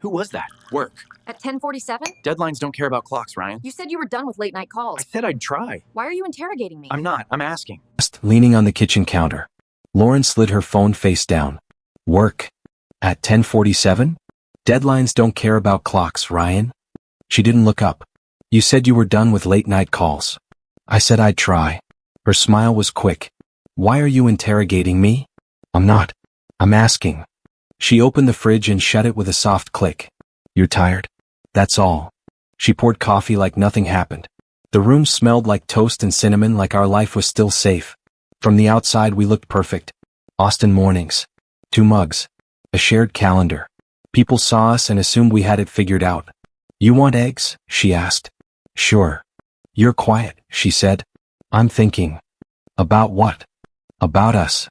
Who was that? Work. At 10:47? Deadlines don't care about clocks, Ryan. You said you were done with late night calls. I said I'd try. Why are you interrogating me? I'm not. I'm asking. Leaning on the kitchen counter. Lauren slid her phone face down. Work. At 10:47? Deadlines don't care about clocks, Ryan. She didn't look up. You said you were done with late night calls. I said I'd try. Her smile was quick. Why are you interrogating me? I'm not. I'm asking. She opened the fridge and shut it with a soft click. You're tired? That's all. She poured coffee like nothing happened. The room smelled like toast and cinnamon, like our life was still safe. From the outside we looked perfect. Austin mornings. 2 mugs. A shared calendar. People saw us and assumed we had it figured out. You want eggs? She asked. Sure. You're quiet, she said. I'm thinking. About what? About us.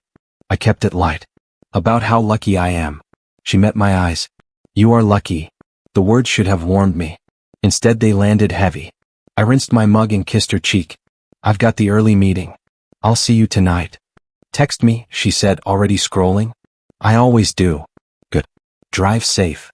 I kept it light. About how lucky I am. She met my eyes. You are lucky. The words should have warmed me. Instead they landed heavy. I rinsed my mug and kissed her cheek. I've got the early meeting. I'll see you tonight. Text me, she said, already scrolling. I always do. Good. Drive safe.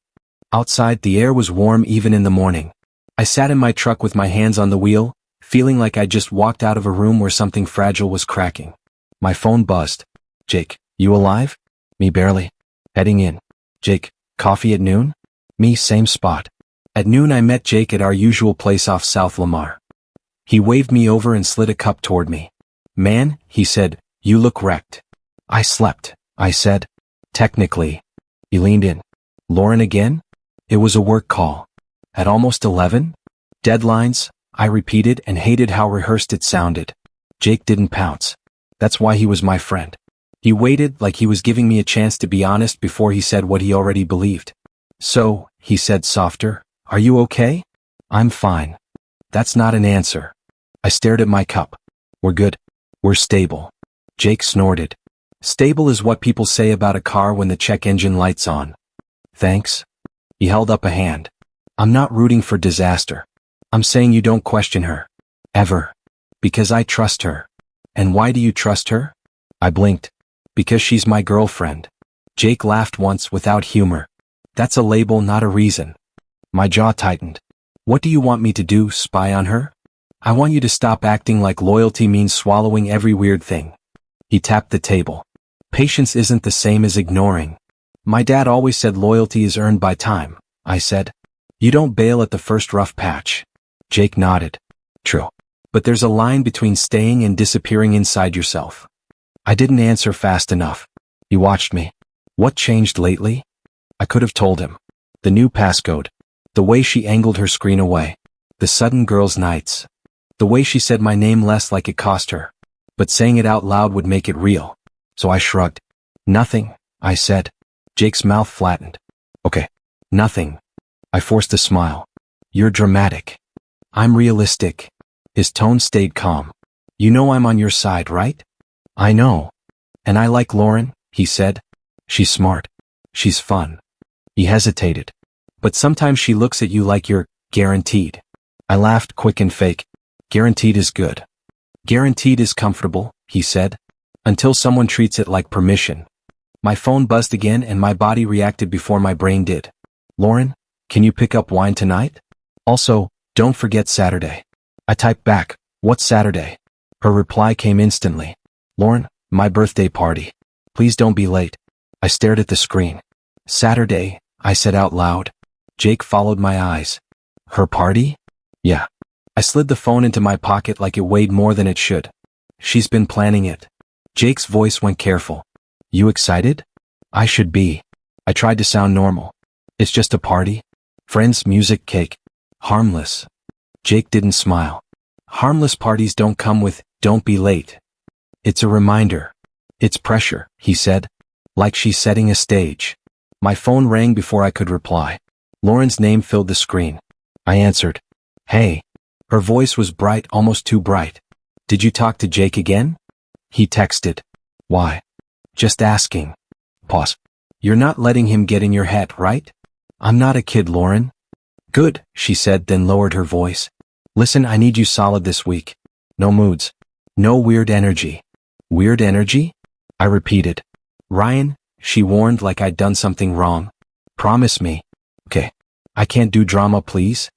Outside the air was warm even in the morning. I sat in my truck with my hands on the wheel, feeling like I just walked out of a room where something fragile was cracking. My phone buzzed. Jake, you alive? Me barely. Heading in. Jake, coffee at noon? Me same spot. At noon I met Jake at our usual place off South Lamar. He waved me over and slid a cup toward me. Man, he said, you look wrecked. I slept, I said. Technically. He leaned in. Lauren again? It was a work call. At almost 11? Deadlines, I repeated and hated how rehearsed it sounded. Jake didn't pounce. That's why he was my friend. He waited like he was giving me a chance to be honest before he said what he already believed. So, he said softer, are you okay? I'm fine. That's not an answer. I stared at my cup. We're good. We're stable. Jake snorted. Stable is what people say about a car when the check engine light's on. Thanks. He held up a hand. I'm not rooting for disaster. I'm saying you don't question her. Ever. Because I trust her. And why do you trust her? I blinked. Because she's my girlfriend. Jake laughed once without humor. That's a label, not a reason. My jaw tightened. What do you want me to do, spy on her? I want you to stop acting like loyalty means swallowing every weird thing. He tapped the table. Patience isn't the same as ignoring. My dad always said loyalty is earned by time, I said. You don't bail at the first rough patch. Jake nodded. True. But there's a line between staying and disappearing inside yourself. I didn't answer fast enough. He watched me. What changed lately? I could have told him. The new passcode. The way she angled her screen away. The sudden girls' nights. The way she said my name less like it cost her. But saying it out loud would make it real. So I shrugged. Nothing, I said. Jake's mouth flattened. Okay. Nothing. I forced a smile. You're dramatic. I'm realistic. His tone stayed calm. You know I'm on your side, right? I know. And I like Lauren, he said. She's smart. She's fun. He hesitated. But sometimes she looks at you like you're guaranteed. I laughed quick and fake. Guaranteed is good. Guaranteed is comfortable, he said. Until someone treats it like permission. My phone buzzed again and my body reacted before my brain did. Lauren, can you pick up wine tonight? Also, don't forget Saturday. I typed back, what's Saturday? Her reply came instantly. Lauren, my birthday party. Please don't be late. I stared at the screen. Saturday, I said out loud. Jake followed my eyes. Her party? Yeah. I slid the phone into my pocket like it weighed more than it should. She's been planning it. Jake's voice went careful. You excited? I should be. I tried to sound normal. It's just a party. Friends, music, cake. Harmless. Jake didn't smile. Harmless parties don't come with, don't be late. It's a reminder. It's pressure, he said. Like she's setting a stage. My phone rang before I could reply. Lauren's name filled the screen. I answered. Hey. Her voice was bright, almost too bright. Did you talk to Jake again? He texted. Why? Just asking. Pause. You're not letting him get in your head, right? I'm not a kid, Lauren. Good, she said, then lowered her voice. Listen, I need you solid this week. No moods. No weird energy. Weird energy? I repeated. Ryan, she warned like I'd done something wrong. Promise me. Okay. I can't do drama, please.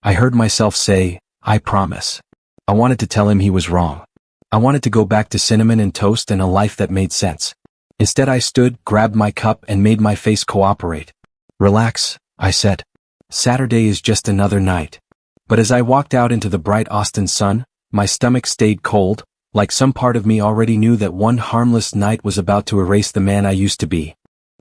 I heard myself say, I promise. I wanted to tell him he was wrong. I wanted to go back to cinnamon and toast and a life that made sense. Instead I stood, grabbed my cup and made my face cooperate. Relax, I said. Saturday is just another night. But as I walked out into the bright Austin sun, my stomach stayed cold, like some part of me already knew that one harmless night was about to erase the man I used to be.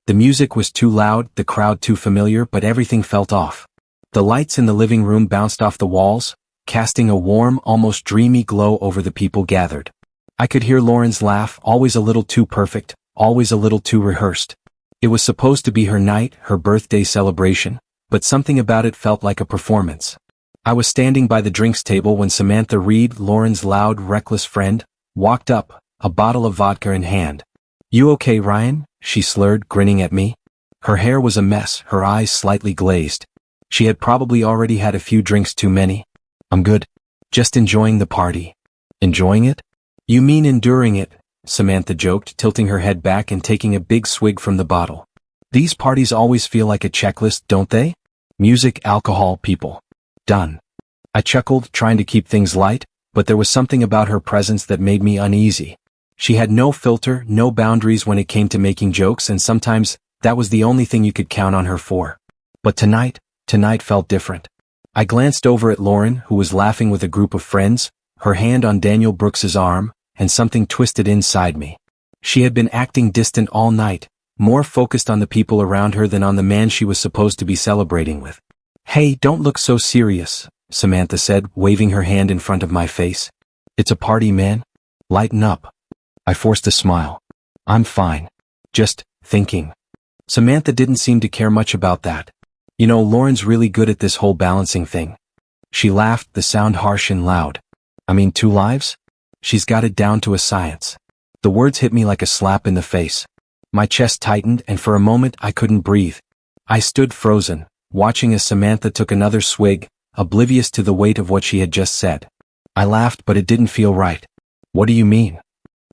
The music was too loud, the crowd too familiar, but everything felt off. The lights in the living room bounced off the walls, casting a warm, almost dreamy glow over the people gathered. I could hear Lauren's laugh, always a little too perfect, always a little too rehearsed. It was supposed to be her night, her birthday celebration, but something about it felt like a performance. I was standing by the drinks table when Samantha Reed, Lauren's loud, reckless friend, walked up, a bottle of vodka in hand. You okay, Ryan? She slurred, grinning at me. Her hair was a mess, her eyes slightly glazed. She had probably already had a few drinks too many. I'm good. Just enjoying the party. Enjoying it? You mean enduring it, Samantha joked, tilting her head back and taking a big swig from the bottle. These parties always feel like a checklist, don't they? Music, alcohol, people. Done. I chuckled, trying to keep things light, but there was something about her presence that made me uneasy. She had no filter, no boundaries when it came to making jokes, and sometimes that was the only thing you could count on her for. But tonight felt different. I glanced over at Lauren, who was laughing with a group of friends, her hand on Daniel Brooks's arm, and something twisted inside me. She had been acting distant all night, more focused on the people around her than on the man she was supposed to be celebrating with. Hey, don't look so serious, Samantha said, waving her hand in front of my face. It's a party, man. Lighten up. I forced a smile. I'm fine. Just thinking. Samantha didn't seem to care much about that. You know, Lauren's really good at this whole balancing thing. She laughed, the sound harsh and loud. I mean, 2 lives? She's got it down to a science. The words hit me like a slap in the face. My chest tightened, and for a moment I couldn't breathe. I stood frozen, watching as Samantha took another swig, oblivious to the weight of what she had just said. I laughed, but it didn't feel right. What do you mean?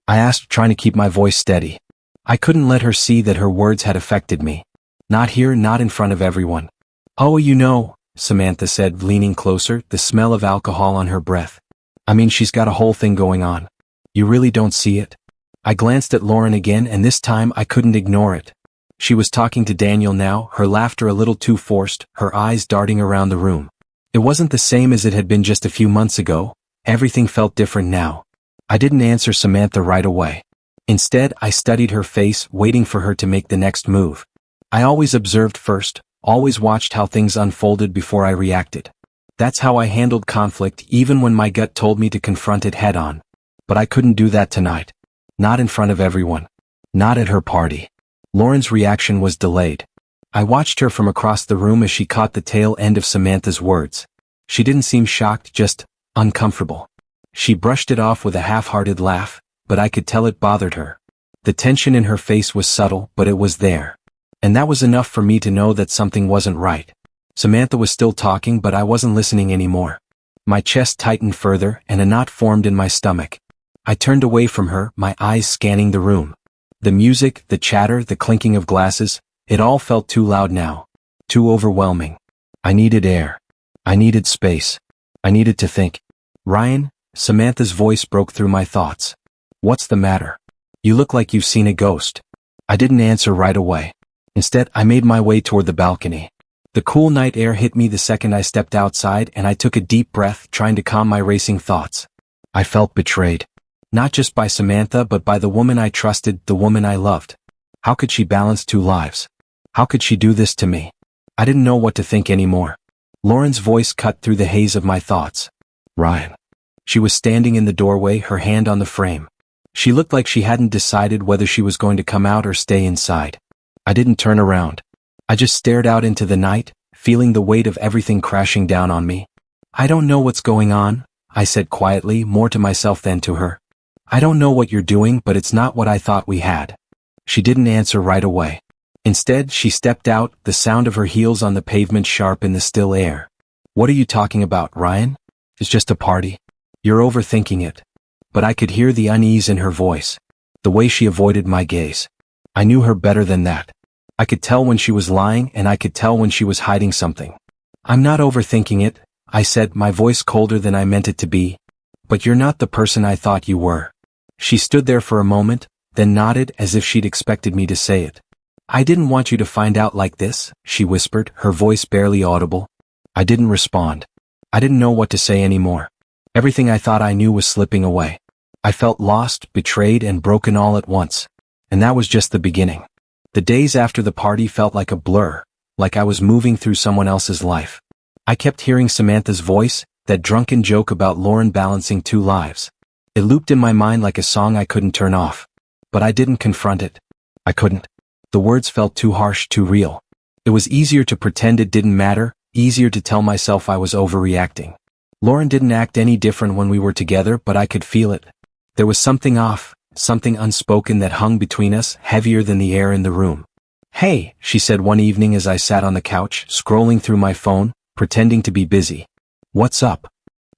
I asked, trying to keep my voice steady. I couldn't let her see that her words had affected me. Not here, not in front of everyone. Oh, you know, Samantha said, leaning closer, the smell of alcohol on her breath. I mean, she's got a whole thing going on. You really don't see it? I glanced at Lauren again, and this time I couldn't ignore it. She was talking to Daniel now, her laughter a little too forced, her eyes darting around the room. It wasn't the same as it had been just a few months ago. Everything felt different now. I didn't answer Samantha right away. Instead, I studied her face, waiting for her to make the next move. I always observed first, always watched how things unfolded before I reacted. That's how I handled conflict, even when my gut told me to confront it head-on. But I couldn't do that tonight. Not in front of everyone. Not at her party. Lauren's reaction was delayed. I watched her from across the room as she caught the tail end of Samantha's words. She didn't seem shocked, just uncomfortable. She brushed it off with a half-hearted laugh, but I could tell it bothered her. The tension in her face was subtle, but it was there. And that was enough for me to know that something wasn't right. Samantha was still talking, but I wasn't listening anymore. My chest tightened further, and a knot formed in my stomach. I turned away from her, my eyes scanning the room. The music, the chatter, the clinking of glasses, it all felt too loud now. Too overwhelming. I needed air. I needed space. I needed to think. Ryan, Samantha's voice broke through my thoughts. What's the matter? You look like you've seen a ghost. I didn't answer right away. Instead, I made my way toward the balcony. The cool night air hit me the second I stepped outside, and I took a deep breath, trying to calm my racing thoughts. I felt betrayed. Not just by Samantha, but by the woman I trusted, the woman I loved. How could she balance 2 lives? How could she do this to me? I didn't know what to think anymore. Lauren's voice cut through the haze of my thoughts. Ryan. She was standing in the doorway, her hand on the frame. She looked like she hadn't decided whether she was going to come out or stay inside. I didn't turn around. I just stared out into the night, feeling the weight of everything crashing down on me. I don't know what's going on, I said quietly, more to myself than to her. I don't know what you're doing, but it's not what I thought we had. She didn't answer right away. Instead, she stepped out, the sound of her heels on the pavement sharp in the still air. What are you talking about, Ryan? It's just a party. You're overthinking it. But I could hear the unease in her voice. The way she avoided my gaze. I knew her better than that. I could tell when she was lying and I could tell when she was hiding something. I'm not overthinking it, I said, my voice colder than I meant it to be. But you're not the person I thought you were. She stood there for a moment, then nodded as if she'd expected me to say it. I didn't want you to find out like this, she whispered, her voice barely audible. I didn't respond. I didn't know what to say anymore. Everything I thought I knew was slipping away. I felt lost, betrayed, and broken all at once. And that was just the beginning. The days after the party felt like a blur, like I was moving through someone else's life. I kept hearing Samantha's voice, that drunken joke about Lauren balancing two lives. It looped in my mind like a song I couldn't turn off. But I didn't confront it. I couldn't. The words felt too harsh, too real. It was easier to pretend it didn't matter, easier to tell myself I was overreacting. Lauren didn't act any different when we were together, but I could feel it. There was something off, something unspoken that hung between us, heavier than the air in the room. Hey, she said one evening as I sat on the couch, scrolling through my phone, pretending to be busy. What's up?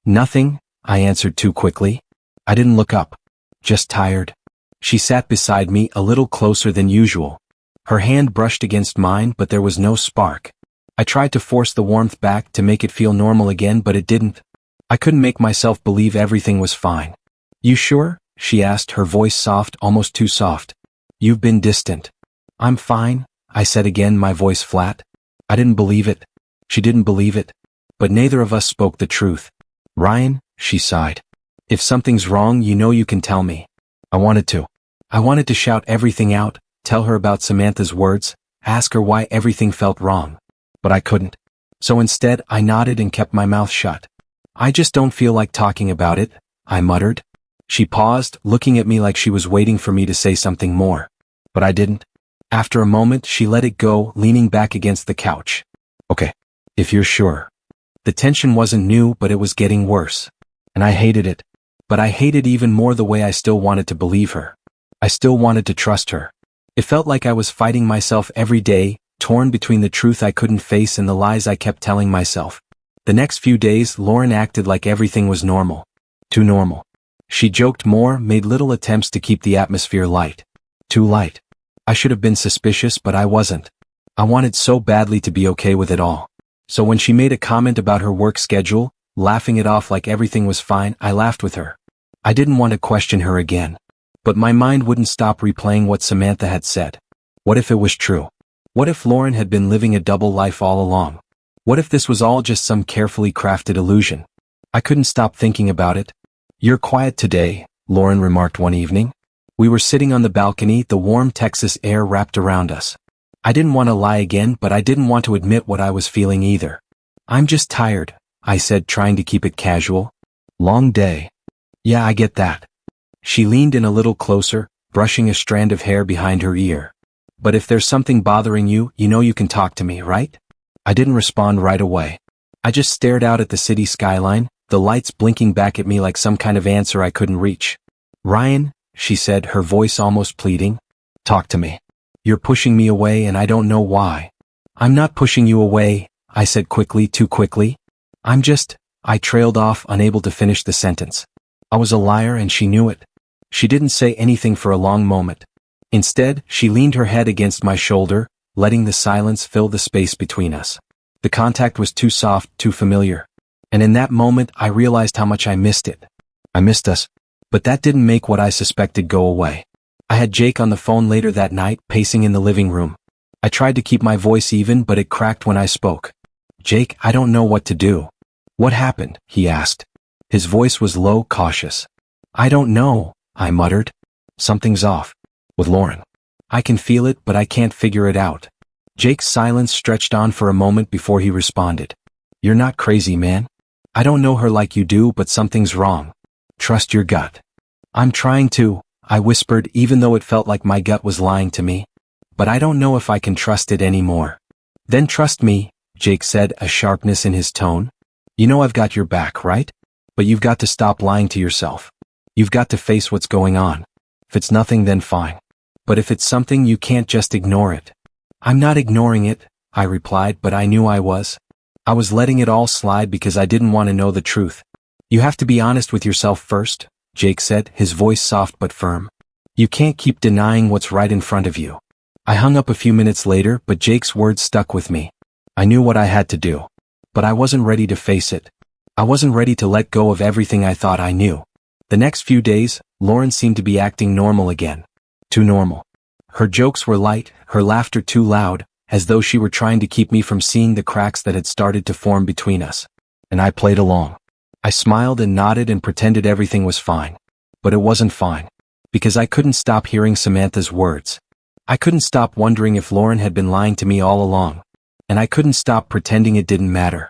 Nothing, I answered too quickly. I didn't look up. Just tired. She sat beside me a little closer than usual. Her hand brushed against mine, but there was no spark. I tried to force the warmth back to make it feel normal again, but it didn't. I couldn't make myself believe everything was fine. You sure? She asked, her voice soft, almost too soft. You've been distant. I'm fine, I said again, my voice flat. I didn't believe it. She didn't believe it. But neither of us spoke the truth. Ryan, she sighed. If something's wrong, you know you can tell me. I wanted to shout everything out, tell her about Samantha's words, ask her why everything felt wrong. But I couldn't. So instead, I nodded and kept my mouth shut. I just don't feel like talking about it, I muttered. She paused, looking at me like she was waiting for me to say something more. But I didn't. After a moment, she let it go, leaning back against the couch. Okay. If you're sure. The tension wasn't new, but it was getting worse. And I hated it. But I hated even more the way I still wanted to believe her. I still wanted to trust her. It felt like I was fighting myself every day, torn between the truth I couldn't face and the lies I kept telling myself. The next few days, Lauren acted like everything was normal. Too normal. She joked more, made little attempts to keep the atmosphere light. Too light. I should have been suspicious, but I wasn't. I wanted so badly to be okay with it all. So when she made a comment about her work schedule, laughing it off like everything was fine, I laughed with her. I didn't want to question her again. But my mind wouldn't stop replaying what Samantha had said. What if it was true? What if Lauren had been living a double life all along? What if this was all just some carefully crafted illusion? I couldn't stop thinking about it. You're quiet today, Lauren remarked one evening. We were sitting on the balcony, the warm Texas air wrapped around us. I didn't want to lie again, but I didn't want to admit what I was feeling either. I'm just tired, I said, trying to keep it casual. Long day. Yeah, I get that. She leaned in a little closer, brushing a strand of hair behind her ear. But if there's something bothering you, you know you can talk to me, right? I didn't respond right away. I just stared out at the city skyline, the lights blinking back at me like some kind of answer I couldn't reach. Ryan, she said, her voice almost pleading. Talk to me. You're pushing me away and I don't know why. I'm not pushing you away, I said quickly, too quickly. I trailed off, unable to finish the sentence. I was a liar and she knew it. She didn't say anything for a long moment. Instead, she leaned her head against my shoulder, letting the silence fill the space between us. The contact was too soft, too familiar. And in that moment, I realized how much I missed it. I missed us. But that didn't make what I suspected go away. I had Jake on the phone later that night, pacing in the living room. I tried to keep my voice even, but it cracked when I spoke. Jake, I don't know what to do. What happened? He asked. His voice was low, cautious. I don't know, I muttered. Something's off. With Lauren. I can feel it, but I can't figure it out. Jake's silence stretched on for a moment before he responded. You're not crazy, man. I don't know her like you do, but something's wrong. Trust your gut. I'm trying to, I whispered, even though it felt like my gut was lying to me. But I don't know if I can trust it anymore. Then trust me, Jake said, a sharpness in his tone. You know I've got your back, right? But you've got to stop lying to yourself. You've got to face what's going on. If it's nothing, then fine. But if it's something, you can't just ignore it. I'm not ignoring it, I replied, but I knew I was. I was letting it all slide because I didn't want to know the truth. You have to be honest with yourself first, Jake said, his voice soft but firm. You can't keep denying what's right in front of you. I hung up a few minutes later, but Jake's words stuck with me. I knew what I had to do. But I wasn't ready to face it. I wasn't ready to let go of everything I thought I knew. The next few days, Lauren seemed to be acting normal again. Too normal. Her jokes were light, her laughter too loud, as though she were trying to keep me from seeing the cracks that had started to form between us. And I played along. I smiled and nodded and pretended everything was fine. But it wasn't fine. Because I couldn't stop hearing Samantha's words. I couldn't stop wondering if Lauren had been lying to me all along. And I couldn't stop pretending it didn't matter.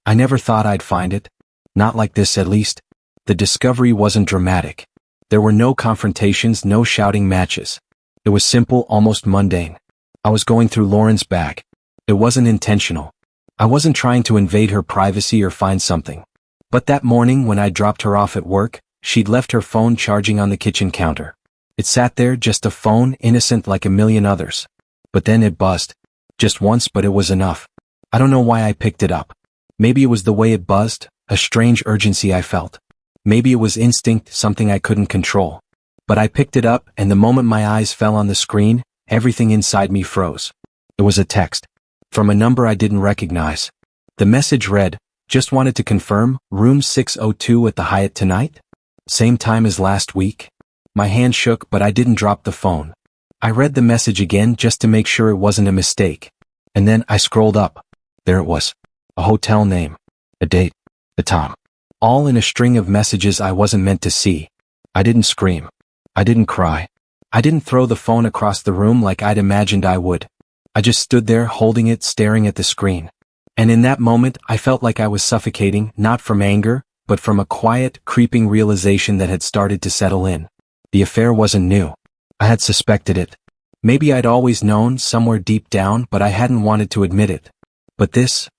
I never thought I'd find it. Not like this, at least. The discovery wasn't dramatic. There were no confrontations, no shouting matches. It was simple, almost mundane. I was going through Lauren's bag. It wasn't intentional. I wasn't trying to invade her privacy or find something. But that morning when I dropped her off at work, she'd left her phone charging on the kitchen counter. It sat there, just a phone, innocent like a million others. But then it buzzed. Just once, but it was enough. I don't know why I picked it up. Maybe it was the way it buzzed, a strange urgency I felt. Maybe it was instinct, something I couldn't control. But I picked it up, and the moment my eyes fell on the screen, everything inside me froze. It was a text. From a number I didn't recognize. The message read, "Just wanted to confirm, room 602 at the Hyatt tonight? Same time as last week?" My hand shook, but I didn't drop the phone. I read the message again just to make sure it wasn't a mistake. And then I scrolled up. There it was. A hotel name. A date. A time. All in a string of messages I wasn't meant to see. I didn't scream. I didn't cry. I didn't throw the phone across the room like I'd imagined I would. I just stood there holding it, staring at the screen. And in that moment, I felt like I was suffocating, not from anger, but from a quiet, creeping realization that had started to settle in. The affair wasn't new. I had suspected it. Maybe I'd always known, somewhere deep down, but I hadn't wanted to admit it. But this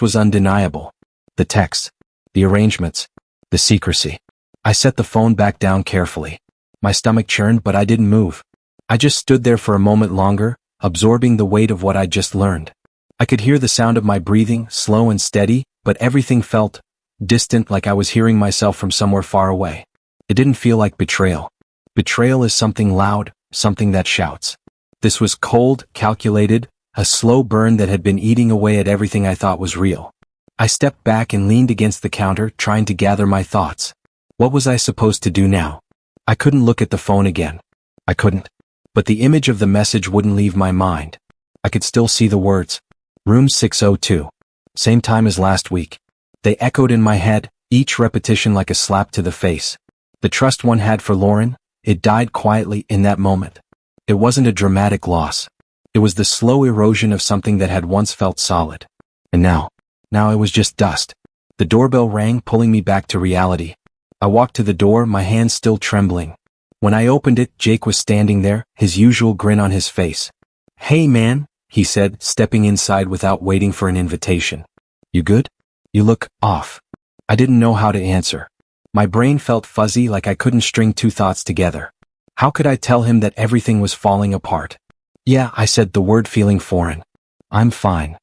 was undeniable. The text. The arrangements. The secrecy. I set the phone back down carefully. My stomach churned, but I didn't move. I just stood there for a moment longer, absorbing the weight of what I'd just learned. I could hear the sound of my breathing, slow and steady, but everything felt distant, like I was hearing myself from somewhere far away. It didn't feel like betrayal. Betrayal is something loud, something that shouts. This was cold, calculated, a slow burn that had been eating away at everything I thought was real. I stepped back and leaned against the counter, trying to gather my thoughts. What was I supposed to do now? I couldn't look at the phone again. I couldn't. But the image of the message wouldn't leave my mind. I could still see the words. Room 602. Same time as last week. They echoed in my head, each repetition like a slap to the face. The trust one had for Lauren, it died quietly in that moment. It wasn't a dramatic loss. It was the slow erosion of something that had once felt solid. And now it was just dust. The doorbell rang, pulling me back to reality. I walked to the door, my hands still trembling. When I opened it, Jake was standing there, his usual grin on his face. "Hey man," he said, stepping inside without waiting for an invitation. "You good? You look off." I didn't know how to answer. My brain felt fuzzy, like I couldn't string two thoughts together. How could I tell him that everything was falling apart? "Yeah," I said, the word feeling foreign. "I'm fine."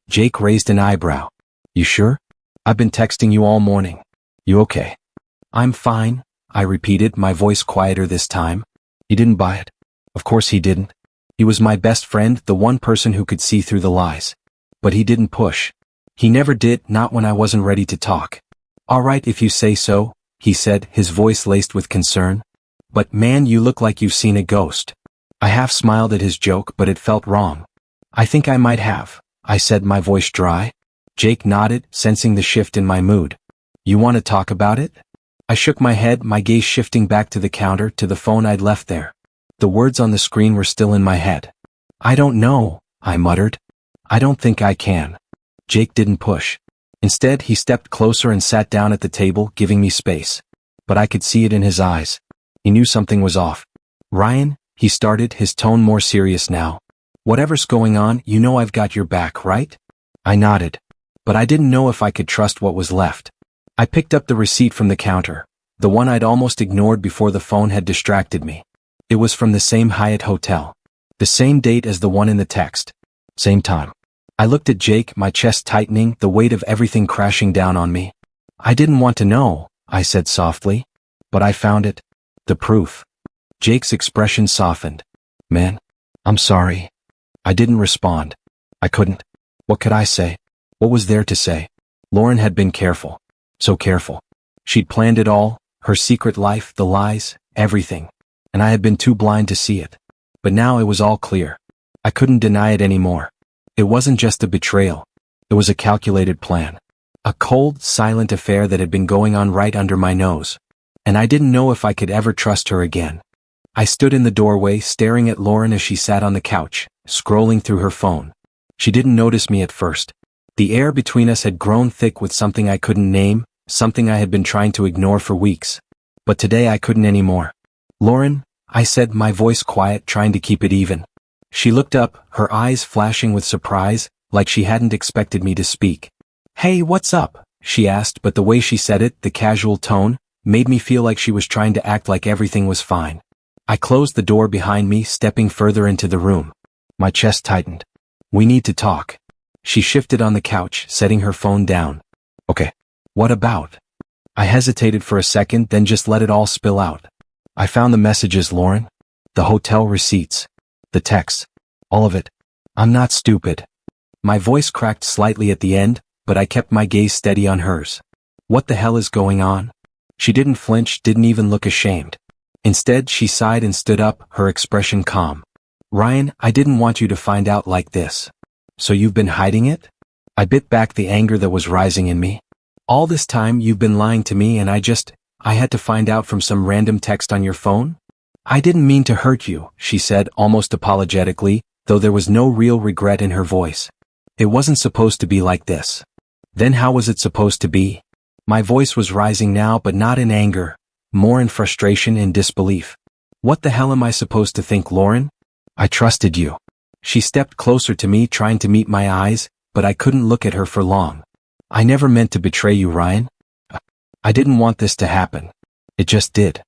Jake raised an eyebrow. "You sure? I've been texting you all morning. You okay?" "I'm fine," I repeated, my voice quieter this time. He didn't buy it. Of course he didn't. He was my best friend, the one person who could see through the lies. But he didn't push. He never did, not when I wasn't ready to talk. "All right if you say so," he said, his voice laced with concern. "But man, you look like you've seen a ghost." I half smiled at his joke, but it felt wrong. "I think I might have," I said, my voice dry. Jake nodded, sensing the shift in my mood. "You want to talk about it?" I shook my head, my gaze shifting back to the counter, to the phone I'd left there. The words on the screen were still in my head. "I don't know," I muttered. "I don't think I can." Jake didn't push. Instead, he stepped closer and sat down at the table, giving me space. But I could see it in his eyes. He knew something was off. "Ryan," he started, his tone more serious now. "Whatever's going on, you know I've got your back, right?" I nodded. But I didn't know if I could trust what was left. I picked up the receipt from the counter, the one I'd almost ignored before the phone had distracted me. It was from the same Hyatt hotel. The same date as the one in the text. Same time. I looked at Jake, my chest tightening, the weight of everything crashing down on me. "I didn't want to know," I said softly. "But I found it. The proof." Jake's expression softened. "Man, I'm sorry. I didn't respond. I couldn't. What could I say? What was there to say? Lauren had been careful. So careful. She'd planned it all, her secret life, the lies, everything. And I had been too blind to see it. But now it was all clear. I couldn't deny it anymore. It wasn't just a betrayal. It was a calculated plan. A cold, silent affair that had been going on right under my nose. And I didn't know if I could ever trust her again. I stood in the doorway staring at Lauren as she sat on the couch, scrolling through her phone. She didn't notice me at first. The air between us had grown thick with something I couldn't name, something I had been trying to ignore for weeks. But today I couldn't anymore. Lauren, I said, my voice quiet, trying to keep it even. She looked up, her eyes flashing with surprise, like she hadn't expected me to speak. Hey, what's up? She asked, but the way she said it, the casual tone, made me feel like she was trying to act like everything was fine. I closed the door behind me, stepping further into the room. My chest tightened. We need to talk. She shifted on the couch, setting her phone down. Okay. What about? I hesitated for a second, then just let it all spill out. I found the messages, Lauren. The hotel receipts. The texts. All of it. I'm not stupid. My voice cracked slightly at the end, but I kept my gaze steady on hers. What the hell is going on? She didn't flinch, didn't even look ashamed. Instead, she sighed and stood up, her expression calm. Ryan, I didn't want you to find out like this. So you've been hiding it? I bit back the anger that was rising in me. All this time you've been lying to me and I had to find out from some random text on your phone? I didn't mean to hurt you, she said almost apologetically, though there was no real regret in her voice. It wasn't supposed to be like this. Then how was it supposed to be? My voice was rising now, but not in anger, more in frustration and disbelief. What the hell am I supposed to think, Lauren? I trusted you. She stepped closer to me, trying to meet my eyes, but I couldn't look at her for long. I never meant to betray you, Ryan. I didn't want this to happen. It just did.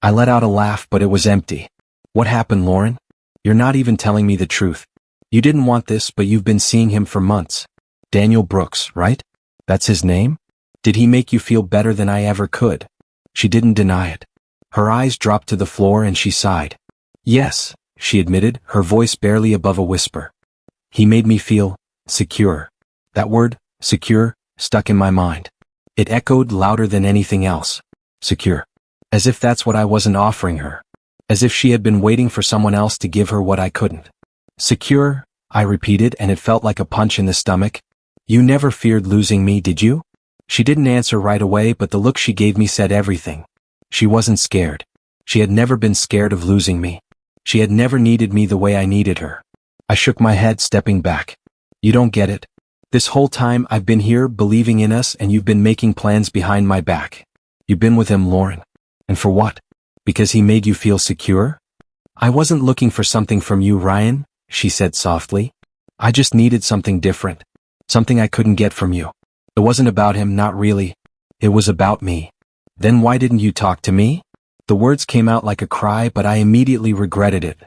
I let out a laugh, but it was empty. What happened, Lauren? You're not even telling me the truth. You didn't want this, but you've been seeing him for months. Daniel Brooks, right? That's his name? Did he make you feel better than I ever could? She didn't deny it. Her eyes dropped to the floor and she sighed. Yes, she admitted, her voice barely above a whisper. He made me feel secure. That word, secure, stuck in my mind. It echoed louder than anything else. Secure. As if that's what I wasn't offering her. As if she had been waiting for someone else to give her what I couldn't. Secure, I repeated, and it felt like a punch in the stomach. You never feared losing me, did you? She didn't answer right away, but the look she gave me said everything. She wasn't scared. She had never been scared of losing me. She had never needed me the way I needed her. I shook my head, stepping back. You don't get it. This whole time I've been here believing in us, and you've been making plans behind my back. You've been with him, Lauren. And for what? Because he made you feel secure? I wasn't looking for something from you, Ryan, she said softly. I just needed something different. Something I couldn't get from you. It wasn't about him, not really. It was about me. Then why didn't you talk to me? The words came out like a cry, but I immediately regretted it.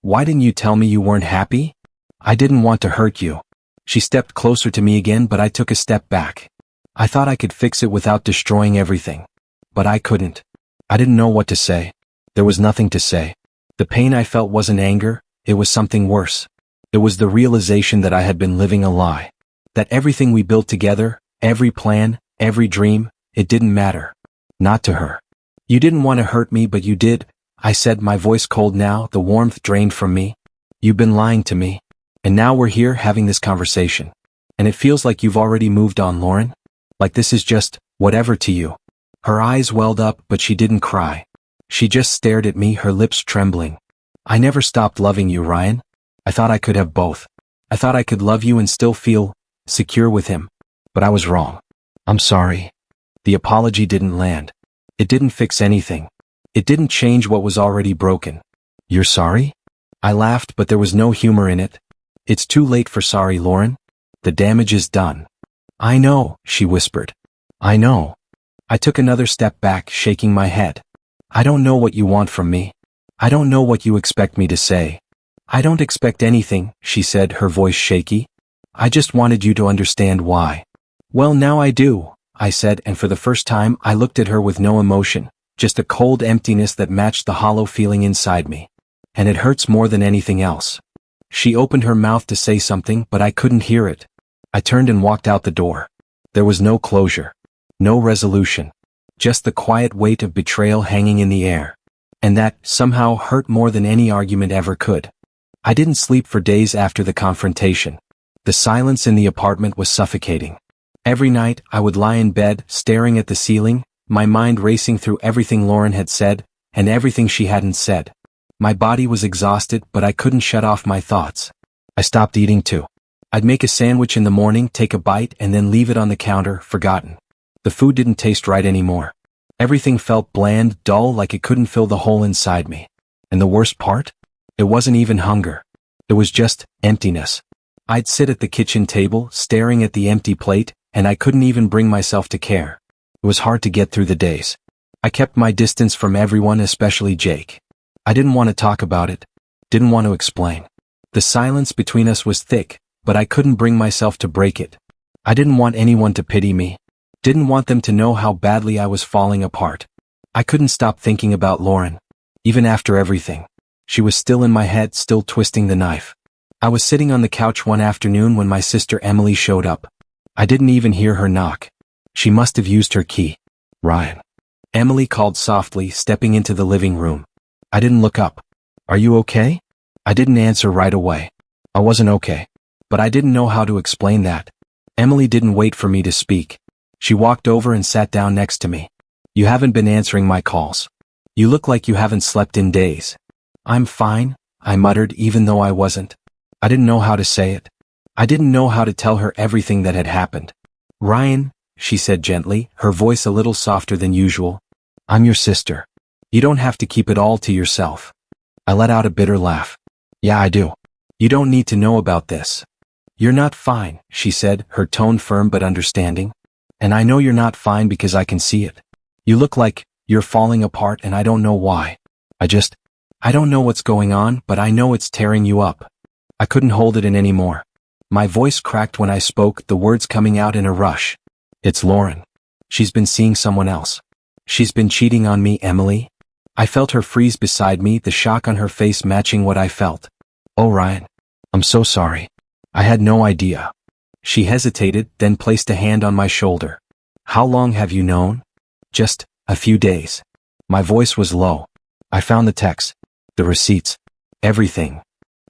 Why didn't you tell me you weren't happy? I didn't want to hurt you. She stepped closer to me again, but I took a step back. I thought I could fix it without destroying everything. But I couldn't. I didn't know what to say. There was nothing to say. The pain I felt wasn't anger, it was something worse. It was the realization that I had been living a lie. That everything we built together, every plan, every dream, it didn't matter. Not to her. You didn't want to hurt me, but you did, I said, my voice cold now, the warmth drained from me. You've been lying to me. And now we're here having this conversation. And it feels like you've already moved on, Lauren. Like this is just, whatever to you. Her eyes welled up, but she didn't cry. She just stared at me, her lips trembling. I never stopped loving you, Ryan. I thought I could have both. I thought I could love you and still feel secure with him. But I was wrong. I'm sorry. The apology didn't land. It didn't fix anything. It didn't change what was already broken. You're sorry? I laughed, but there was no humor in it. It's too late for sorry, Lauren. The damage is done. I know, she whispered. I know. I took another step back, shaking my head. I don't know what you want from me. I don't know what you expect me to say. I don't expect anything, she said, her voice shaky. I just wanted you to understand why. Well, now I do, I said, and for the first time I looked at her with no emotion, just a cold emptiness that matched the hollow feeling inside me. and it hurts more than anything else. She opened her mouth to say something, but I couldn't hear it. I turned and walked out the door. There was no closure. No resolution. Just the quiet weight of betrayal hanging in the air. And that, somehow, hurt more than any argument ever could. I didn't sleep for days after the confrontation. The silence in the apartment was suffocating. Every night, I would lie in bed, staring at the ceiling, my mind racing through everything Lauren had said, and everything she hadn't said. My body was exhausted, but I couldn't shut off my thoughts. I stopped eating too. I'd make a sandwich in the morning, take a bite, and then leave it on the counter, forgotten. The food didn't taste right anymore. Everything felt bland, dull, like it couldn't fill the hole inside me. And the worst part? It wasn't even hunger. It was just emptiness. I'd sit at the kitchen table, staring at the empty plate, and I couldn't even bring myself to care. It was hard to get through the days. I kept my distance from everyone, especially Jake. I didn't want to talk about it. Didn't want to explain. The silence between us was thick, but I couldn't bring myself to break it. I didn't want anyone to pity me. Didn't want them to know how badly I was falling apart. I couldn't stop thinking about Lauren. Even after everything. She was still in my head, still twisting the knife. I was sitting on the couch one afternoon when my sister Emily showed up. I didn't even hear her knock. She must have used her key. Ryan. Emily called softly, stepping into the living room. I didn't look up. Are you okay? I didn't answer right away. I wasn't okay. But I didn't know how to explain that. Emily didn't wait for me to speak. She walked over and sat down next to me. You haven't been answering my calls. You look like you haven't slept in days. I'm fine, I muttered, even though I wasn't. I didn't know how to say it. I didn't know how to tell her everything that had happened. Ryan, she said gently, her voice a little softer than usual. I'm your sister. You don't have to keep it all to yourself. I let out a bitter laugh. Yeah, I do. You don't need to know about this. You're not fine, she said, her tone firm but understanding. And I know you're not fine because I can see it. You look like you're falling apart and I don't know why. I don't know what's going on, but I know it's tearing you up. I couldn't hold it in anymore. My voice cracked when I spoke, the words coming out in a rush. It's Lauren. She's been seeing someone else. She's been cheating on me, Emily. I felt her freeze beside me, the shock on her face matching what I felt. Oh, Ryan. I'm so sorry. I had no idea. She hesitated, then placed a hand on my shoulder. How long have you known? Just a few days. My voice was low. I found the text, the receipts, everything.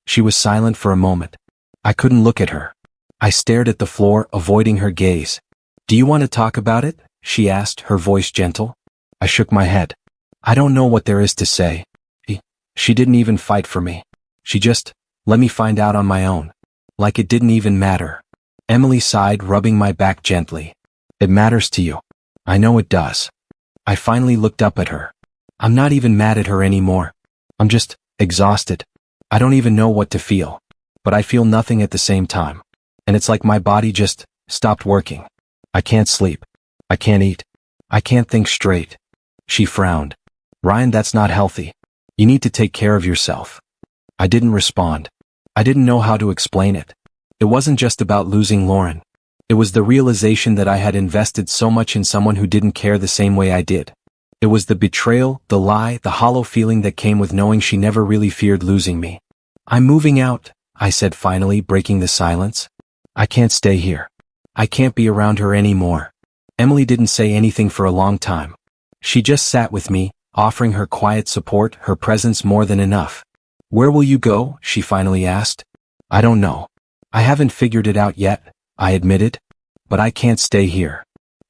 She was silent for a moment. I couldn't look at her. I stared at the floor, avoiding her gaze. Do you want to talk about it? She asked, her voice gentle. I shook my head. I don't know what there is to say. She didn't even fight for me. She just let me find out on my own. Like it didn't even matter. Emily sighed, rubbing my back gently. It matters to you. I know it does. I finally looked up at her. I'm not even mad at her anymore. I'm just exhausted. I don't even know what to feel. But I feel nothing at the same time. And it's like my body just stopped working. I can't sleep. I can't eat. I can't think straight. She frowned. Ryan, that's not healthy. You need to take care of yourself. I didn't respond. I didn't know how to explain it. It wasn't just about losing Lauren. It was the realization that I had invested so much in someone who didn't care the same way I did. It was the betrayal, the lie, the hollow feeling that came with knowing she never really feared losing me. I'm moving out, I said finally, breaking the silence. I can't stay here. I can't be around her anymore. Emily didn't say anything for a long time. She just sat with me, offering her quiet support, her presence more than enough. Where will you go? She finally asked. I don't know. I haven't figured it out yet, I admitted. But I can't stay here.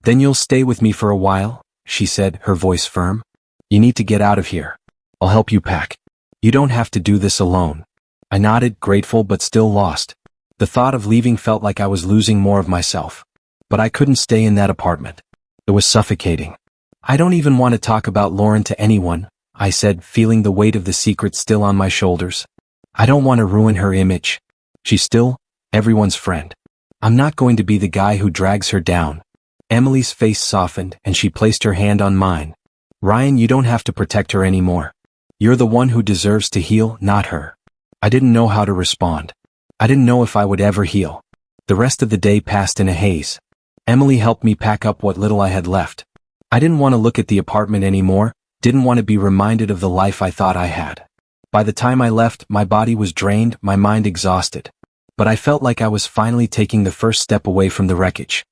Then you'll stay with me for a while, she said, her voice firm. You need to get out of here. I'll help you pack. You don't have to do this alone. I nodded, grateful but still lost. The thought of leaving felt like I was losing more of myself. But I couldn't stay in that apartment. It was suffocating. I don't even want to talk about Lauren to anyone, I said, feeling the weight of the secret still on my shoulders. I don't want to ruin her image. She's still everyone's friend. I'm not going to be the guy who drags her down. Emily's face softened and she placed her hand on mine. Ryan, you don't have to protect her anymore. You're the one who deserves to heal, not her. I didn't know how to respond. I didn't know if I would ever heal. The rest of the day passed in a haze. Emily helped me pack up what little I had left. I didn't want to look at the apartment anymore, didn't want to be reminded of the life I thought I had. By the time I left, my body was drained, my mind exhausted. But I felt like I was finally taking the first step away from the wreckage.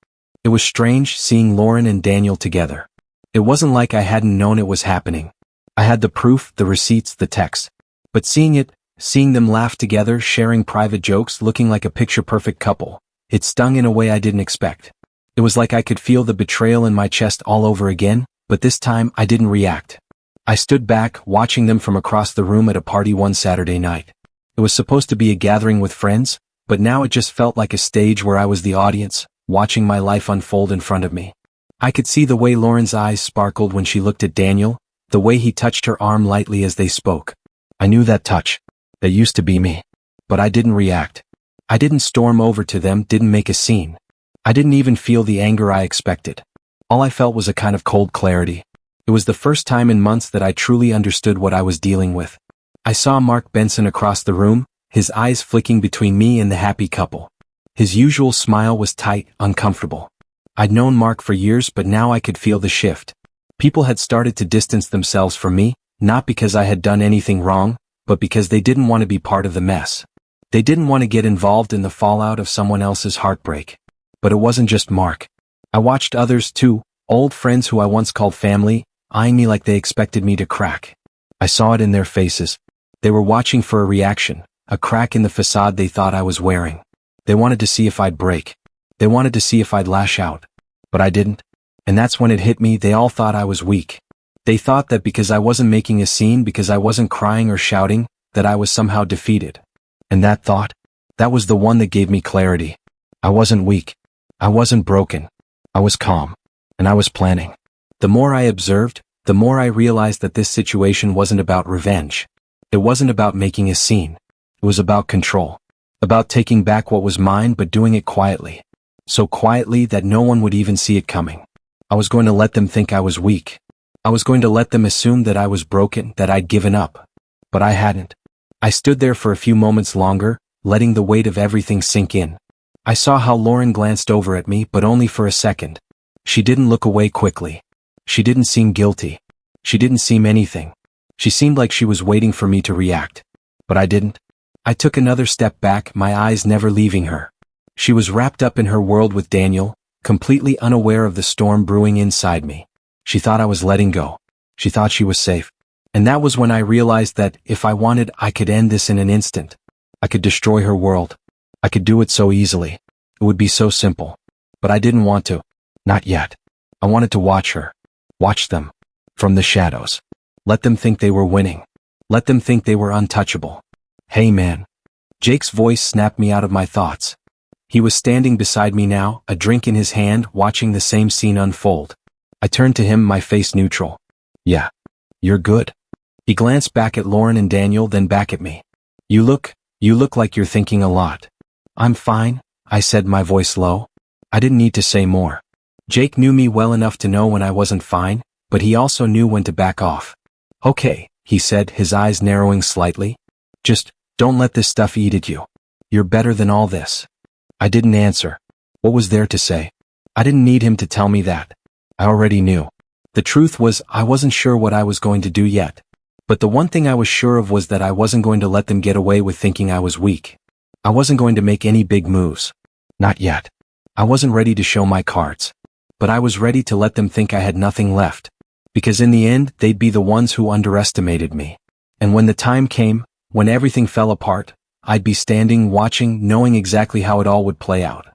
It was strange seeing Lauren and Daniel together. It wasn't like I hadn't known it was happening. I had the proof, the receipts, the texts. But seeing them laugh together, sharing private jokes, looking like a picture-perfect couple, it stung in a way I didn't expect. It was like I could feel the betrayal in my chest all over again, but this time I didn't react. I stood back, watching them from across the room at a party one Saturday night. It was supposed to be a gathering with friends, but now it just felt like a stage where I was the audience, watching my life unfold in front of me. I could see the way Lauren's eyes sparkled when she looked at Daniel, the way he touched her arm lightly as they spoke. I knew that touch. That used to be me. But I didn't react. I didn't storm over to them, didn't make a scene. I didn't even feel the anger I expected. All I felt was a kind of cold clarity. It was the first time in months that I truly understood what I was dealing with. I saw Mark Benson across the room, his eyes flicking between me and the happy couple. His usual smile was tight, uncomfortable. I'd known Mark for years, but now I could feel the shift. People had started to distance themselves from me, not because I had done anything wrong, but because they didn't want to be part of the mess. They didn't want to get involved in the fallout of someone else's heartbreak. But it wasn't just Mark. I watched others too, old friends who I once called family, eyeing me like they expected me to crack. I saw it in their faces. They were watching for a reaction, a crack in the facade they thought I was wearing. They wanted to see if I'd break. They wanted to see if I'd lash out. But I didn't. And that's when it hit me, they all thought I was weak. They thought that because I wasn't making a scene, because I wasn't crying or shouting, that I was somehow defeated. And that thought? That was the one that gave me clarity. I wasn't weak. I wasn't broken. I was calm. And I was planning. The more I observed, the more I realized that this situation wasn't about revenge. It wasn't about making a scene. It was about control. About taking back what was mine but doing it quietly. So quietly that no one would even see it coming. I was going to let them think I was weak. I was going to let them assume that I was broken, that I'd given up. But I hadn't. I stood there for a few moments longer, letting the weight of everything sink in. I saw how Lauren glanced over at me, but only for a second. She didn't look away quickly. She didn't seem guilty. She didn't seem anything. She seemed like she was waiting for me to react. But I didn't. I took another step back, my eyes never leaving her. She was wrapped up in her world with Daniel, completely unaware of the storm brewing inside me. She thought I was letting go. She thought she was safe. And that was when I realized that, if I wanted, I could end this in an instant. I could destroy her world. I could do it so easily. It would be so simple. But I didn't want to. Not yet. I wanted to watch her. Watch them. From the shadows. Let them think they were winning. Let them think they were untouchable. Hey man. Jake's voice snapped me out of my thoughts. He was standing beside me now, a drink in his hand, watching the same scene unfold. I turned to him, my face neutral. Yeah. You're good. He glanced back at Lauren and Daniel, then back at me. You look like you're thinking a lot. I'm fine, I said, my voice low. I didn't need to say more. Jake knew me well enough to know when I wasn't fine, but he also knew when to back off. Okay, he said, his eyes narrowing slightly. Just, don't let this stuff eat at you. You're better than all this. I didn't answer. What was there to say? I didn't need him to tell me that. I already knew. The truth was, I wasn't sure what I was going to do yet. But the one thing I was sure of was that I wasn't going to let them get away with thinking I was weak. I wasn't going to make any big moves. Not yet. I wasn't ready to show my cards. But I was ready to let them think I had nothing left. Because in the end, they'd be the ones who underestimated me. And when the time came, when everything fell apart, I'd be standing, watching, knowing exactly how it all would play out.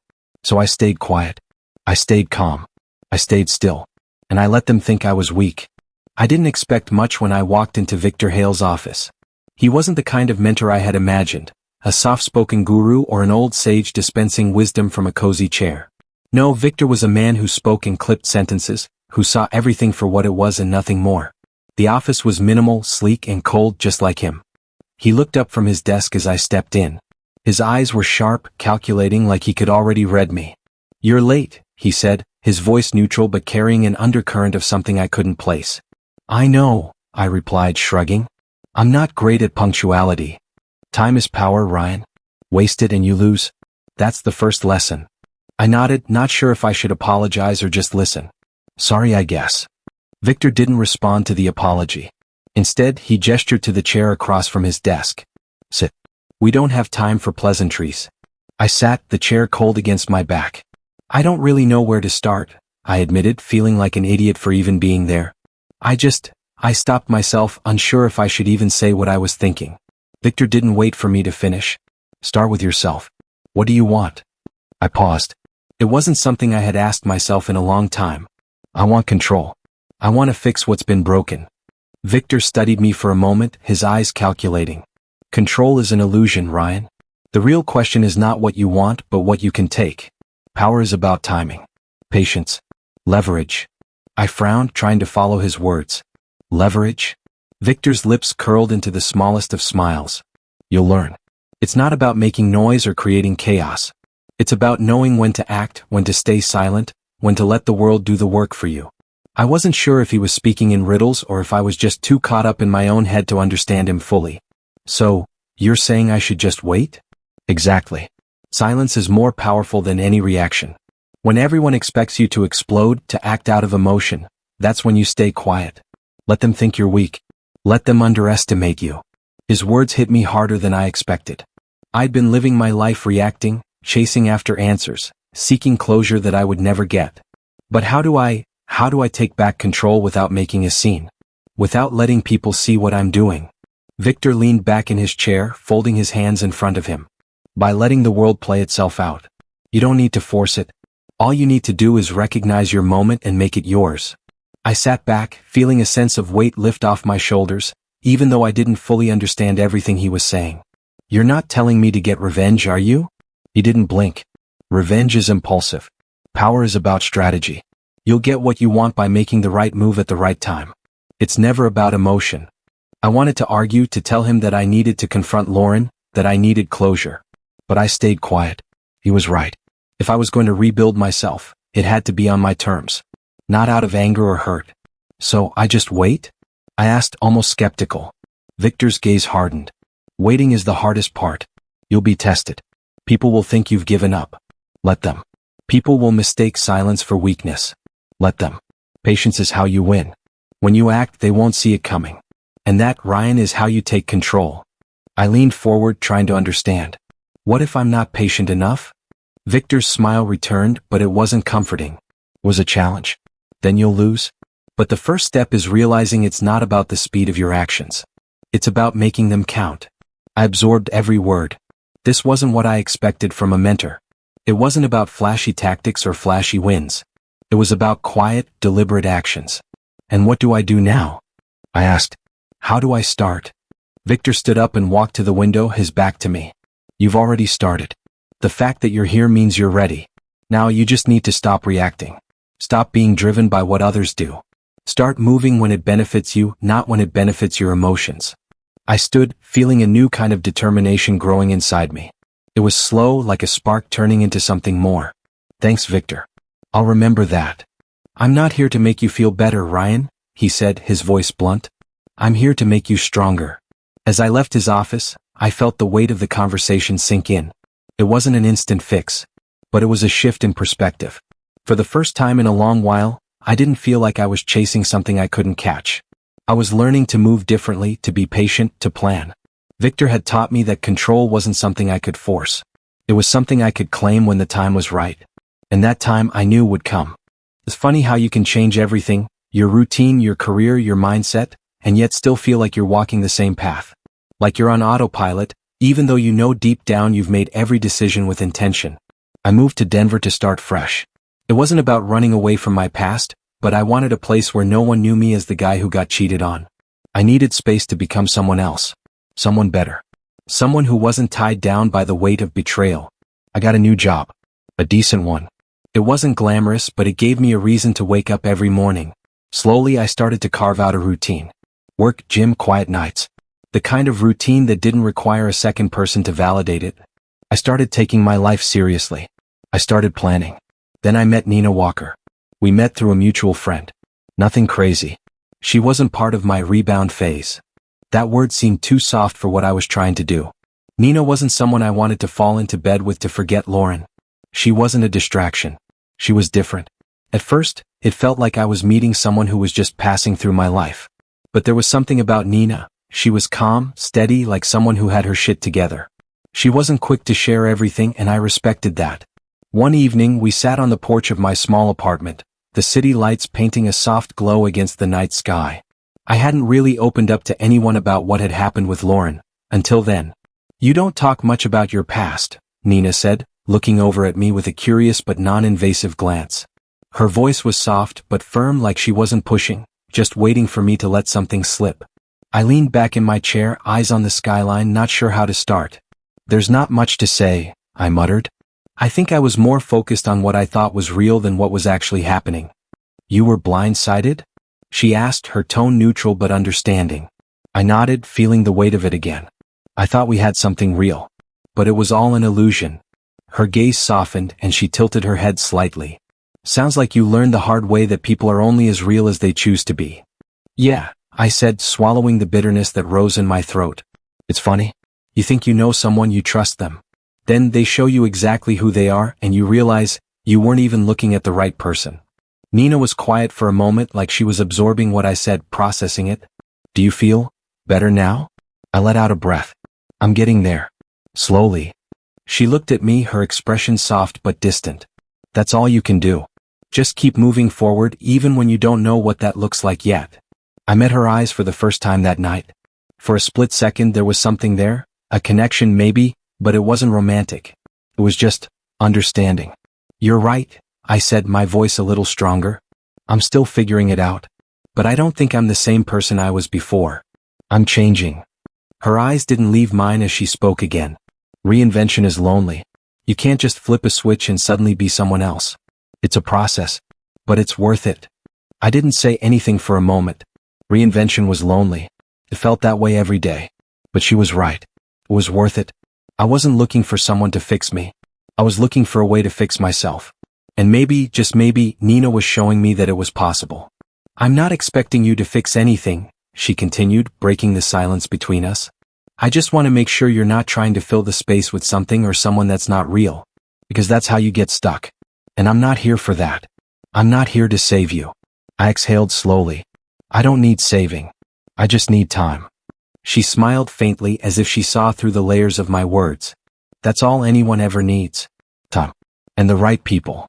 So I stayed quiet. I stayed calm. I stayed still. And I let them think I was weak. I didn't expect much when I walked into Victor Hale's office. He wasn't the kind of mentor I had imagined, a soft-spoken guru or an old sage dispensing wisdom from a cozy chair. No, Victor was a man who spoke in clipped sentences, who saw everything for what it was and nothing more. The office was minimal, sleek, and cold, just like him. He looked up from his desk as I stepped in. His eyes were sharp, calculating, like he could already read me. You're late, he said, his voice neutral but carrying an undercurrent of something I couldn't place. I know, I replied, shrugging. I'm not great at punctuality. Time is power, Ryan. Waste it and you lose. That's the first lesson. I nodded, not sure if I should apologize or just listen. Sorry, I guess. Victor didn't respond to the apology. Instead, he gestured to the chair across from his desk. Sit. We don't have time for pleasantries. I sat, the chair cold against my back. I don't really know where to start, I admitted, feeling like an idiot for even being there. I stopped myself, unsure if I should even say what I was thinking. Victor didn't wait for me to finish. Start with yourself. What do you want? I paused. It wasn't something I had asked myself in a long time. I want control. I want to fix what's been broken. Victor studied me for a moment, his eyes calculating. Control is an illusion, Ryan. The real question is not what you want, but what you can take. Power is about timing, patience, leverage. I frowned, trying to follow his words. Leverage? Victor's lips curled into the smallest of smiles. You'll learn. It's not about making noise or creating chaos. It's about knowing when to act, when to stay silent, when to let the world do the work for you. I wasn't sure if he was speaking in riddles or if I was just too caught up in my own head to understand him fully. So, you're saying I should just wait? Exactly. Silence is more powerful than any reaction. When everyone expects you to explode, to act out of emotion, that's when you stay quiet. Let them think you're weak. Let them underestimate you. His words hit me harder than I expected. I'd been living my life reacting, chasing after answers, seeking closure that I would never get. But how do I take back control without making a scene? Without letting people see what I'm doing? Victor leaned back in his chair, folding his hands in front of him. By letting the world play itself out. You don't need to force it. All you need to do is recognize your moment and make it yours. I sat back, feeling a sense of weight lift off my shoulders, even though I didn't fully understand everything he was saying. You're not telling me to get revenge, are you? He didn't blink. Revenge is impulsive. Power is about strategy. You'll get what you want by making the right move at the right time. It's never about emotion. I wanted to argue, to tell him that I needed to confront Lauren, that I needed closure. But I stayed quiet. He was right. If I was going to rebuild myself, it had to be on my terms. Not out of anger or hurt. So, I just wait? I asked, almost skeptical. Victor's gaze hardened. Waiting is the hardest part. You'll be tested. People will think you've given up. Let them. People will mistake silence for weakness. Let them. Patience is how you win. When you act, they won't see it coming. And that, Ryan, is how you take control. I leaned forward, trying to understand. What if I'm not patient enough? Victor's smile returned, but it wasn't comforting. It was a challenge. Then you'll lose. But the first step is realizing it's not about the speed of your actions. It's about making them count. I absorbed every word. This wasn't what I expected from a mentor. It wasn't about flashy tactics or flashy wins. It was about quiet, deliberate actions. And what do I do now? I asked. How do I start? Victor stood up and walked to the window, his back to me. You've already started. The fact that you're here means you're ready. Now you just need to stop reacting. Stop being driven by what others do. Start moving when it benefits you, not when it benefits your emotions. I stood, feeling a new kind of determination growing inside me. It was slow, like a spark turning into something more. Thanks, Victor. I'll remember that. I'm not here to make you feel better, Ryan, he said, his voice blunt. I'm here to make you stronger. As I left his office, I felt the weight of the conversation sink in. It wasn't an instant fix, but it was a shift in perspective. For the first time in a long while, I didn't feel like I was chasing something I couldn't catch. I was learning to move differently, to be patient, to plan. Victor had taught me that control wasn't something I could force. It was something I could claim when the time was right. And that time I knew would come. It's funny how you can change everything, your routine, your career, your mindset, and yet still feel like you're walking the same path. Like you're on autopilot, even though you know deep down you've made every decision with intention. I moved to Denver to start fresh. It wasn't about running away from my past, but I wanted a place where no one knew me as the guy who got cheated on. I needed space to become someone else. Someone better. Someone who wasn't tied down by the weight of betrayal. I got a new job. A decent one. It wasn't glamorous, but it gave me a reason to wake up every morning. Slowly I started to carve out a routine. Work, gym, quiet nights. The kind of routine that didn't require a second person to validate it. I started taking my life seriously. I started planning. Then I met Nina Walker. We met through a mutual friend. Nothing crazy. She wasn't part of my rebound phase. That word seemed too soft for what I was trying to do. Nina wasn't someone I wanted to fall into bed with to forget Lauren. She wasn't a distraction. She was different. At first, it felt like I was meeting someone who was just passing through my life. But there was something about Nina. She was calm, steady, like someone who had her shit together. She wasn't quick to share everything, and I respected that. One evening, we sat on the porch of my small apartment, the city lights painting a soft glow against the night sky. I hadn't really opened up to anyone about what had happened with Lauren, until then. "You don't talk much about your past," Nina said, looking over at me with a curious but non-invasive glance. Her voice was soft but firm, like she wasn't pushing, just waiting for me to let something slip. I leaned back in my chair, eyes on the skyline, not sure how to start. "There's not much to say," I muttered. I think I was more focused on what I thought was real than what was actually happening. "You were blindsided?" she asked, her tone neutral but understanding. I nodded, feeling the weight of it again. "I thought we had something real. But it was all an illusion." Her gaze softened and she tilted her head slightly. "Sounds like you learned the hard way that people are only as real as they choose to be." "Yeah," I said, swallowing the bitterness that rose in my throat. "It's funny. You think you know someone, you trust them. Then they show you exactly who they are and you realize you weren't even looking at the right person." Nina was quiet for a moment, like she was absorbing what I said, processing it. "Do you feel better now?" I let out a breath. "I'm getting there. Slowly." She looked at me, her expression soft but distant. "That's all you can do. Just keep moving forward even when you don't know what that looks like yet." I met her eyes for the first time that night. For a split second there was something there, a connection maybe, but it wasn't romantic. It was just understanding. "You're right," I said, my voice a little stronger. "I'm still figuring it out. But I don't think I'm the same person I was before. I'm changing." Her eyes didn't leave mine as she spoke again. "Reinvention is lonely. You can't just flip a switch and suddenly be someone else. It's a process. But it's worth it." I didn't say anything for a moment. Reinvention was lonely. It felt that way every day. But she was right. It was worth it. I wasn't looking for someone to fix me. I was looking for a way to fix myself. And maybe, just maybe, Nina was showing me that it was possible. "I'm not expecting you to fix anything," she continued, breaking the silence between us. "I just want to make sure you're not trying to fill the space with something or someone that's not real. Because that's how you get stuck. And I'm not here for that. I'm not here to save you." I exhaled slowly. "I don't need saving. I just need time." She smiled faintly, as if she saw through the layers of my words. "That's all anyone ever needs. Time. And the right people."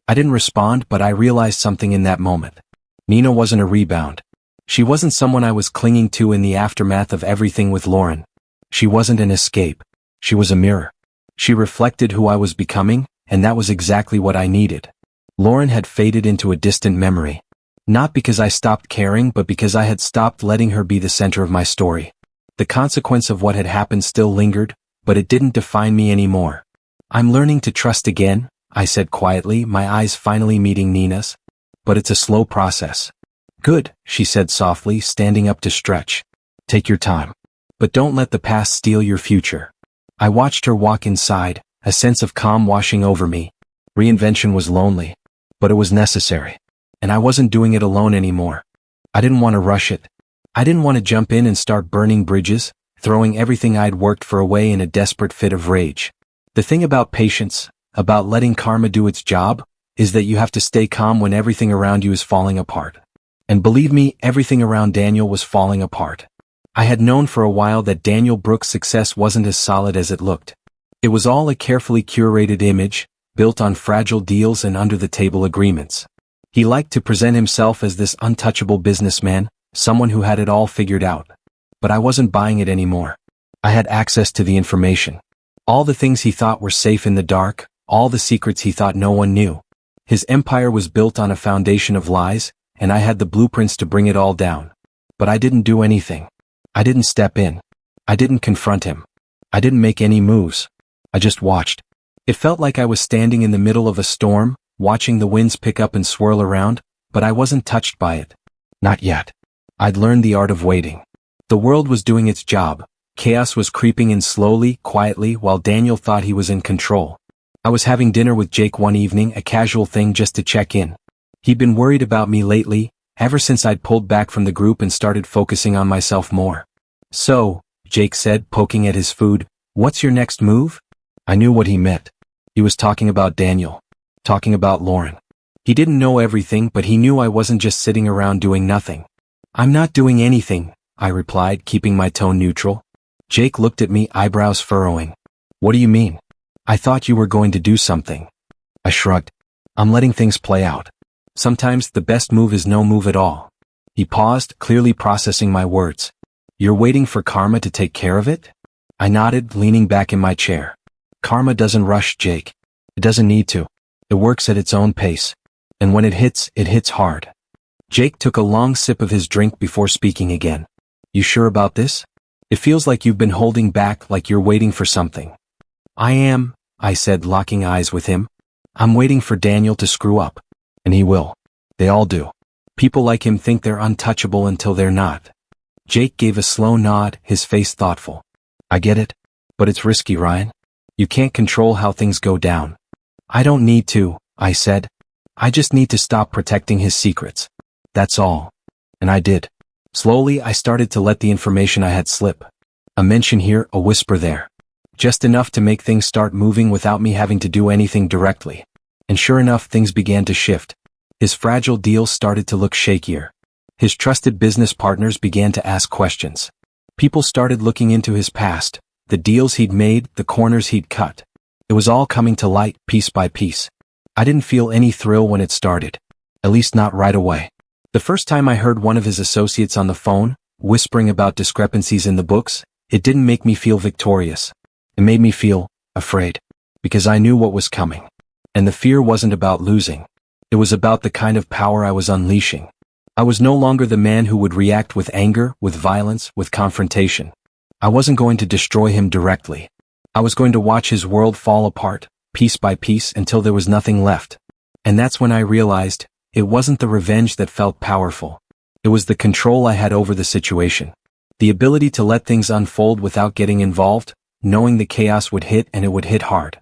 I didn't respond, but I realized something in that moment. Nina wasn't a rebound. She wasn't someone I was clinging to in the aftermath of everything with Lauren. She wasn't an escape. She was a mirror. She reflected who I was becoming, and that was exactly what I needed. Lauren had faded into a distant memory. Not because I stopped caring, but because I had stopped letting her be the center of my story. The consequence of what had happened still lingered, but it didn't define me anymore. "I'm learning to trust again," I said quietly, my eyes finally meeting Nina's. "But it's a slow process." "Good," she said softly, standing up to stretch. "Take your time. But don't let the past steal your future." I watched her walk inside, a sense of calm washing over me. Reinvention was lonely. But it was necessary. And I wasn't doing it alone anymore. I didn't want to rush it. I didn't want to jump in and start burning bridges, throwing everything I'd worked for away in a desperate fit of rage. The thing about patience, about letting karma do its job, is that you have to stay calm when everything around you is falling apart. And believe me, everything around Daniel was falling apart. I had known for a while that Daniel Brooks' success wasn't as solid as it looked. It was all a carefully curated image, built on fragile deals and under-the-table agreements. He liked to present himself as this untouchable businessman, someone who had it all figured out. But I wasn't buying it anymore. I had access to the information. All the things he thought were safe in the dark, all the secrets he thought no one knew. His empire was built on a foundation of lies, and I had the blueprints to bring it all down. But I didn't do anything. I didn't step in. I didn't confront him. I didn't make any moves. I just watched. It felt like I was standing in the middle of a storm, watching the winds pick up and swirl around, but I wasn't touched by it. Not yet. I'd learned the art of waiting. The world was doing its job. Chaos was creeping in slowly, quietly, while Daniel thought he was in control. I was having dinner with Jake one evening, a casual thing just to check in. He'd been worried about me lately, ever since I'd pulled back from the group and started focusing on myself more. "So," Jake said, poking at his food, "what's your next move?" I knew what he meant. He was talking about Daniel. Talking about Lauren. He didn't know everything, but he knew I wasn't just sitting around doing nothing. I'm not doing anything, I replied, keeping my tone neutral. Jake looked at me, eyebrows furrowing. What do you mean? I thought you were going to do something. I shrugged. I'm letting things play out. Sometimes the best move is no move at all. He paused, clearly processing my words. You're waiting for karma to take care of it? I nodded, leaning back in my chair. Karma doesn't rush, Jake. It doesn't need to. It works at its own pace. And when it hits hard. Jake took a long sip of his drink before speaking again. You sure about this? It feels like you've been holding back, like you're waiting for something. I am, I said, locking eyes with him. I'm waiting for Daniel to screw up. And he will. They all do. People like him think they're untouchable until they're not. Jake gave a slow nod, his face thoughtful. I get it. But it's risky, Ryan. You can't control how things go down. I don't need to, I said. I just need to stop protecting his secrets. That's all. And I did. Slowly, I started to let the information I had slip. A mention here, a whisper there. Just enough to make things start moving without me having to do anything directly. And sure enough, things began to shift. His fragile deals started to look shakier. His trusted business partners began to ask questions. People started looking into his past, the deals he'd made, the corners he'd cut. It was all coming to light, piece by piece. I didn't feel any thrill when it started. At least not right away. The first time I heard one of his associates on the phone, whispering about discrepancies in the books, it didn't make me feel victorious. It made me feel afraid. Because I knew what was coming. And the fear wasn't about losing. It was about the kind of power I was unleashing. I was no longer the man who would react with anger, with violence, with confrontation. I wasn't going to destroy him directly. I was going to watch his world fall apart, piece by piece, until there was nothing left. And that's when I realized, it wasn't the revenge that felt powerful. It was the control I had over the situation. The ability to let things unfold without getting involved, knowing the chaos would hit and it would hit hard.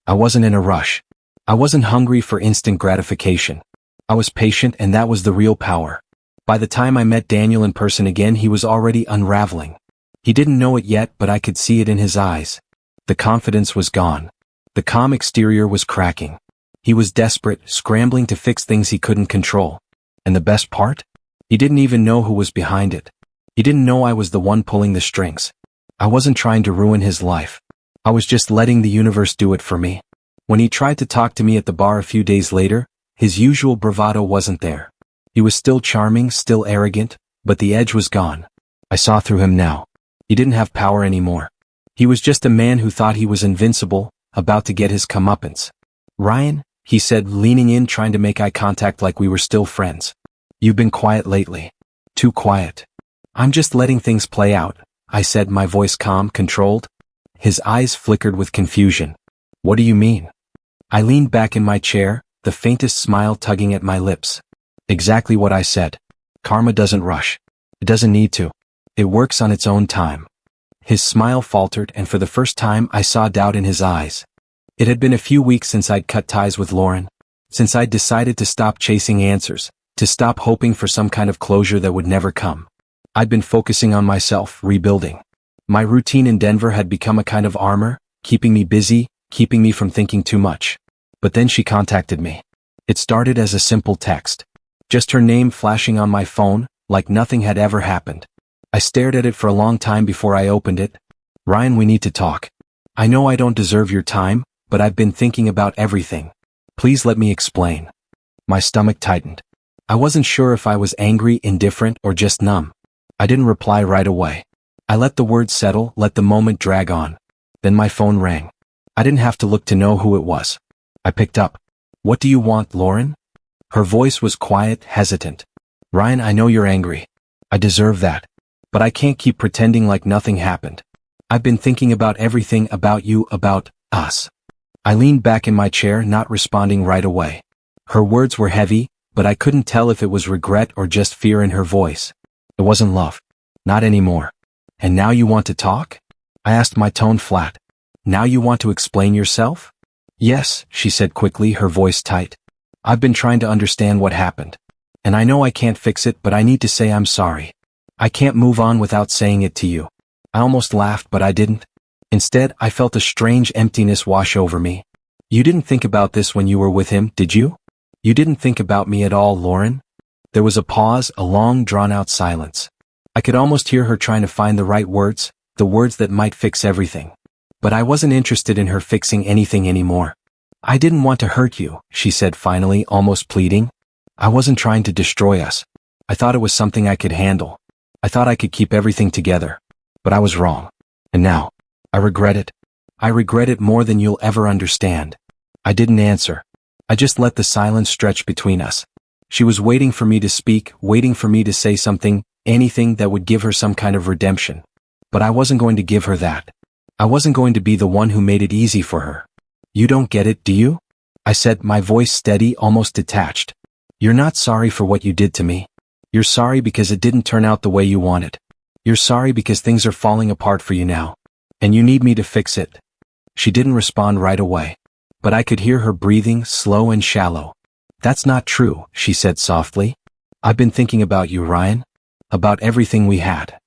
I wasn't in a rush. I wasn't hungry for instant gratification. I was patient, and that was the real power. By the time I met Daniel in person again, he was already unraveling. He didn't know it yet, but I could see it in his eyes. The confidence was gone. The calm exterior was cracking. He was desperate, scrambling to fix things he couldn't control. And the best part? He didn't even know who was behind it. He didn't know I was the one pulling the strings. I wasn't trying to ruin his life. I was just letting the universe do it for me. When he tried to talk to me at the bar a few days later, his usual bravado wasn't there. He was still charming, still arrogant, but the edge was gone. I saw through him now. He didn't have power anymore. He was just a man who thought he was invincible, about to get his comeuppance. Ryan, he said, leaning in, trying to make eye contact like we were still friends. You've been quiet lately. Too quiet. I'm just letting things play out, I said, my voice calm, controlled. His eyes flickered with confusion. What do you mean? I leaned back in my chair, the faintest smile tugging at my lips. Exactly what I said. Karma doesn't rush. It doesn't need to. It works on its own time. His smile faltered, and for the first time I saw doubt in his eyes. It had been a few weeks since I'd cut ties with Lauren, since I'd decided to stop chasing answers, to stop hoping for some kind of closure that would never come. I'd been focusing on myself, rebuilding. My routine in Denver had become a kind of armor, keeping me busy, keeping me from thinking too much. But then she contacted me. It started as a simple text. Just her name flashing on my phone, like nothing had ever happened. I stared at it for a long time before I opened it. Ryan, we need to talk. I know I don't deserve your time, but I've been thinking about everything. Please let me explain. My stomach tightened. I wasn't sure if I was angry, indifferent, or just numb. I didn't reply right away. I let the words settle, let the moment drag on. Then my phone rang. I didn't have to look to know who it was. I picked up. What do you want, Lauren? Her voice was quiet, hesitant. Ryan, I know you're angry. I deserve that. But I can't keep pretending like nothing happened. I've been thinking about everything, about you, about us. I leaned back in my chair, not responding right away. Her words were heavy, but I couldn't tell if it was regret or just fear in her voice. It wasn't love. Not anymore. And now you want to talk? I asked, my tone flat. Now you want to explain yourself? Yes, she said quickly, her voice tight. I've been trying to understand what happened. And I know I can't fix it, but I need to say I'm sorry. I can't move on without saying it to you. I almost laughed, but I didn't. Instead, I felt a strange emptiness wash over me. You didn't think about this when you were with him, did you? You didn't think about me at all, Lauren? There was a pause, a long, drawn-out silence. I could almost hear her trying to find the right words, the words that might fix everything. But I wasn't interested in her fixing anything anymore. I didn't want to hurt you, she said finally, almost pleading. I wasn't trying to destroy us. I thought it was something I could handle. I thought I could keep everything together. But I was wrong. And now, I regret it. I regret it more than you'll ever understand. I didn't answer. I just let the silence stretch between us. She was waiting for me to speak, waiting for me to say something, anything that would give her some kind of redemption. But I wasn't going to give her that. I wasn't going to be the one who made it easy for her. You don't get it, do you? I said, my voice steady, almost detached. You're not sorry for what you did to me. You're sorry because it didn't turn out the way you wanted. You're sorry because things are falling apart for you now. And you need me to fix it. She didn't respond right away. But I could hear her breathing, slow and shallow. That's not true, she said softly. I've been thinking about you, Ryan. About everything we had.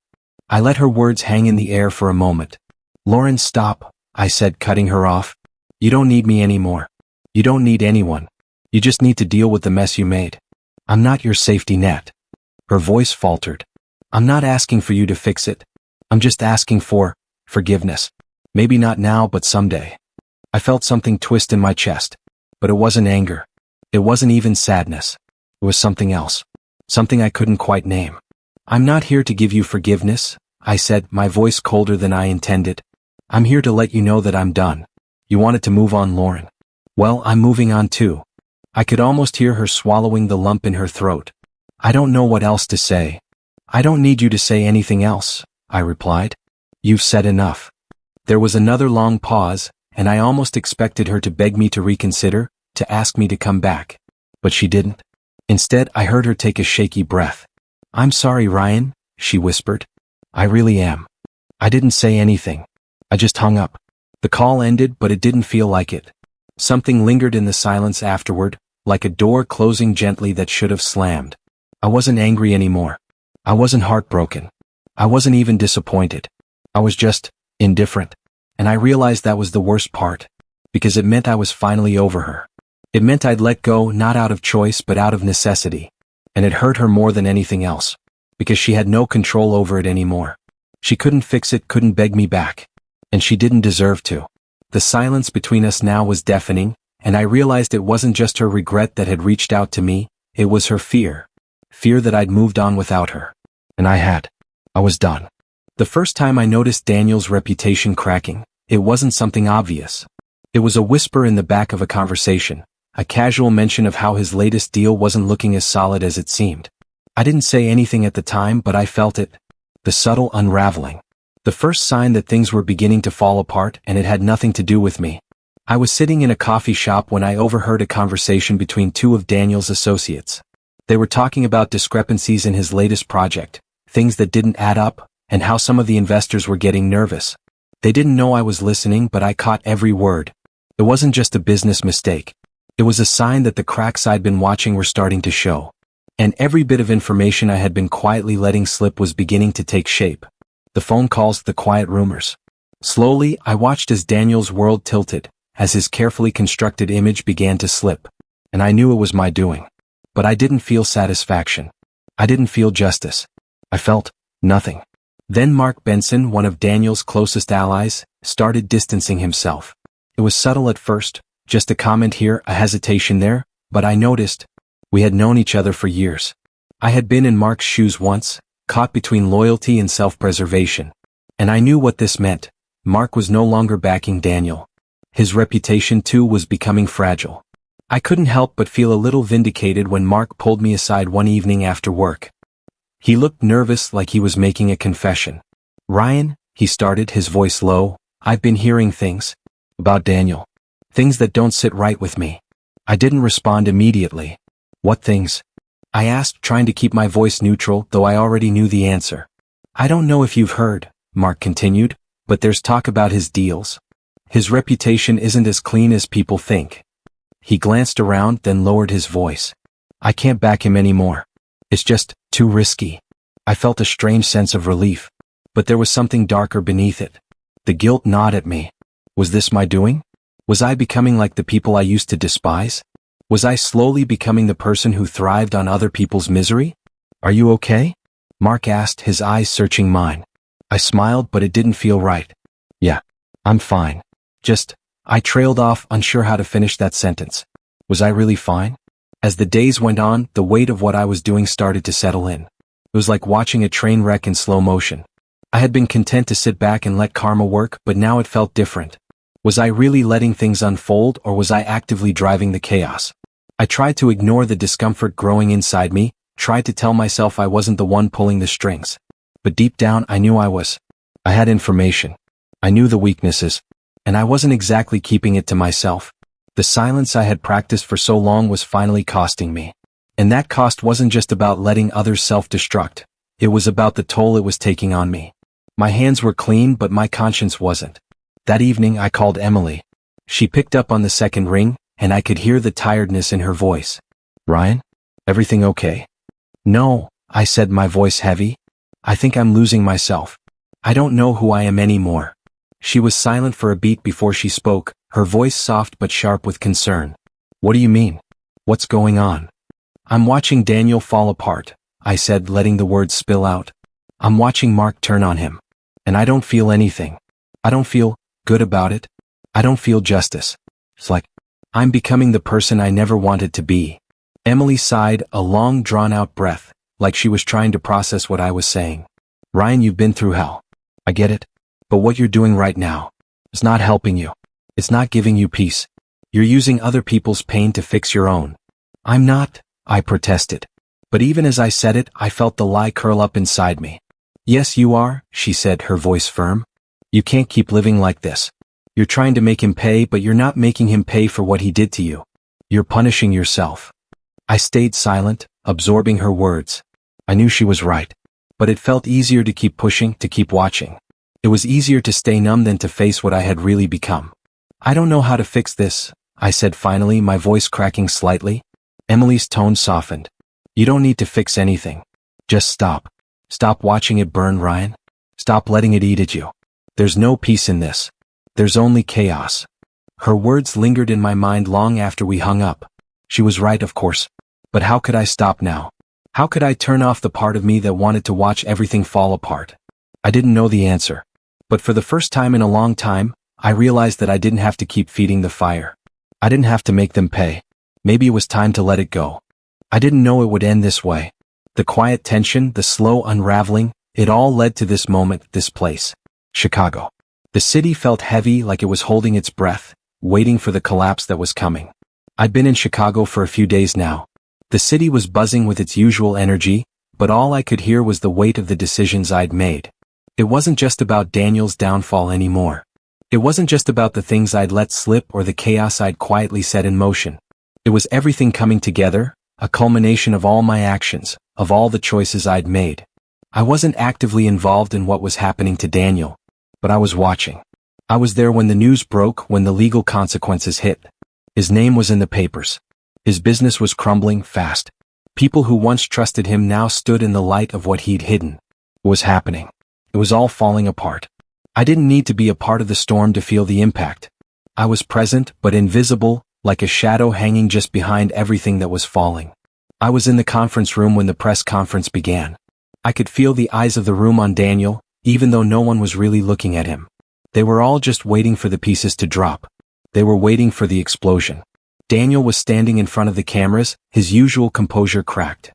I let her words hang in the air for a moment. Lauren, stop, I said, cutting her off. You don't need me anymore. You don't need anyone. You just need to deal with the mess you made. I'm not your safety net. Her voice faltered. I'm not asking for you to fix it. I'm just asking for forgiveness. Maybe not now, but someday. I felt something twist in my chest. But it wasn't anger. It wasn't even sadness. It was something else. Something I couldn't quite name. I'm not here to give you forgiveness, I said, my voice colder than I intended. I'm here to let you know that I'm done. You wanted to move on, Lauren. Well, I'm moving on too. I could almost hear her swallowing the lump in her throat. I don't know what else to say. I don't need you to say anything else, I replied. You've said enough. There was another long pause, and I almost expected her to beg me to reconsider, to ask me to come back. But she didn't. Instead, I heard her take a shaky breath. I'm sorry, Ryan, she whispered. I really am. I didn't say anything. I just hung up. The call ended, but it didn't feel like it. Something lingered in the silence afterward, like a door closing gently that should have slammed. I wasn't angry anymore. I wasn't heartbroken. I wasn't even disappointed. I was just indifferent. And I realized that was the worst part, because it meant I was finally over her. It meant I'd let go, not out of choice but out of necessity. And it hurt her more than anything else, because she had no control over it anymore. She couldn't fix it, couldn't beg me back. And she didn't deserve to. The silence between us now was deafening, and I realized it wasn't just her regret that had reached out to me, it was her fear. Fear that I'd moved on without her. And I had. I was done. The first time I noticed Daniel's reputation cracking, it wasn't something obvious. It was a whisper in the back of a conversation, a casual mention of how his latest deal wasn't looking as solid as it seemed. I didn't say anything at the time, but I felt it. The subtle unraveling. The first sign that things were beginning to fall apart, and it had nothing to do with me. I was sitting in a coffee shop when I overheard a conversation between two of Daniel's associates. They were talking about discrepancies in his latest project, things that didn't add up, and how some of the investors were getting nervous. They didn't know I was listening, but I caught every word. It wasn't just a business mistake. It was a sign that the cracks I'd been watching were starting to show. And every bit of information I had been quietly letting slip was beginning to take shape. The phone calls, the quiet rumors. Slowly, I watched as Daniel's world tilted, as his carefully constructed image began to slip. And I knew it was my doing. But I didn't feel satisfaction. I didn't feel justice. I felt nothing. Then Mark Benson, one of Daniel's closest allies, started distancing himself. It was subtle at first, just a comment here, a hesitation there, but I noticed. We had known each other for years. I had been in Mark's shoes once, caught between loyalty and self-preservation. And I knew what this meant. Mark was no longer backing Daniel. His reputation too was becoming fragile. I couldn't help but feel a little vindicated when Mark pulled me aside one evening after work. He looked nervous, like he was making a confession. Ryan, he started, his voice low, I've been hearing things about Daniel. Things that don't sit right with me. I didn't respond immediately. What things? I asked, trying to keep my voice neutral, though I already knew the answer. I don't know if you've heard, Mark continued, but there's talk about his deals. His reputation isn't as clean as people think. He glanced around, then lowered his voice. I can't back him anymore. It's just too risky. I felt a strange sense of relief. But there was something darker beneath it. The guilt gnawed at me. Was this my doing? Was I becoming like the people I used to despise? Was I slowly becoming the person who thrived on other people's misery? Are you okay? Mark asked, his eyes searching mine. I smiled, but it didn't feel right. Yeah, I'm fine. I trailed off, unsure how to finish that sentence. Was I really fine? As the days went on, the weight of what I was doing started to settle in. It was like watching a train wreck in slow motion. I had been content to sit back and let karma work, but now it felt different. Was I really letting things unfold, or was I actively driving the chaos? I tried to ignore the discomfort growing inside me, tried to tell myself I wasn't the one pulling the strings. But deep down I knew I was. I had information. I knew the weaknesses. And I wasn't exactly keeping it to myself. The silence I had practiced for so long was finally costing me. And that cost wasn't just about letting others self-destruct. It was about the toll it was taking on me. My hands were clean, but my conscience wasn't. That evening I called Emily. She picked up on the second ring, and I could hear the tiredness in her voice. Ryan? Everything okay? No, I said, my voice heavy. I think I'm losing myself. I don't know who I am anymore. She was silent for a beat before she spoke, her voice soft but sharp with concern. What do you mean? What's going on? I'm watching Daniel fall apart, I said, letting the words spill out. I'm watching Mark turn on him. And I don't feel anything. I don't feel good about it. I don't feel justice. It's like I'm becoming the person I never wanted to be. Emily sighed, a long drawn-out breath, like she was trying to process what I was saying. Ryan, you've been through hell. I get it. But what you're doing right now is not helping you. It's not giving you peace. You're using other people's pain to fix your own. I'm not, I protested. But even as I said it, I felt the lie curl up inside me. Yes, you are, she said, her voice firm. You can't keep living like this. You're trying to make him pay, but you're not making him pay for what he did to you. You're punishing yourself. I stayed silent, absorbing her words. I knew she was right. But it felt easier to keep pushing, to keep watching. It was easier to stay numb than to face what I had really become. I don't know how to fix this, I said finally, my voice cracking slightly. Emily's tone softened. You don't need to fix anything. Just stop. Stop watching it burn, Ryan. Stop letting it eat at you. There's no peace in this. There's only chaos. Her words lingered in my mind long after we hung up. She was right, of course. But how could I stop now? How could I turn off the part of me that wanted to watch everything fall apart? I didn't know the answer. But for the first time in a long time, I realized that I didn't have to keep feeding the fire. I didn't have to make them pay. Maybe it was time to let it go. I didn't know it would end this way. The quiet tension, the slow unraveling, it all led to this moment, this place. Chicago. The city felt heavy, like it was holding its breath, waiting for the collapse that was coming. I'd been in Chicago for a few days now. The city was buzzing with its usual energy, but all I could hear was the weight of the decisions I'd made. It wasn't just about Daniel's downfall anymore. It wasn't just about the things I'd let slip or the chaos I'd quietly set in motion. It was everything coming together, a culmination of all my actions, of all the choices I'd made. I wasn't actively involved in what was happening to Daniel, but I was watching. I was there when the news broke, when the legal consequences hit. His name was in the papers. His business was crumbling fast. People who once trusted him now stood in the light of what he'd hidden. It was happening. It was all falling apart. I didn't need to be a part of the storm to feel the impact. I was present, but invisible, like a shadow hanging just behind everything that was falling. I was in the conference room when the press conference began. I could feel the eyes of the room on Daniel, even though no one was really looking at him. They were all just waiting for the pieces to drop. They were waiting for the explosion. Daniel was standing in front of the cameras, his usual composure cracked.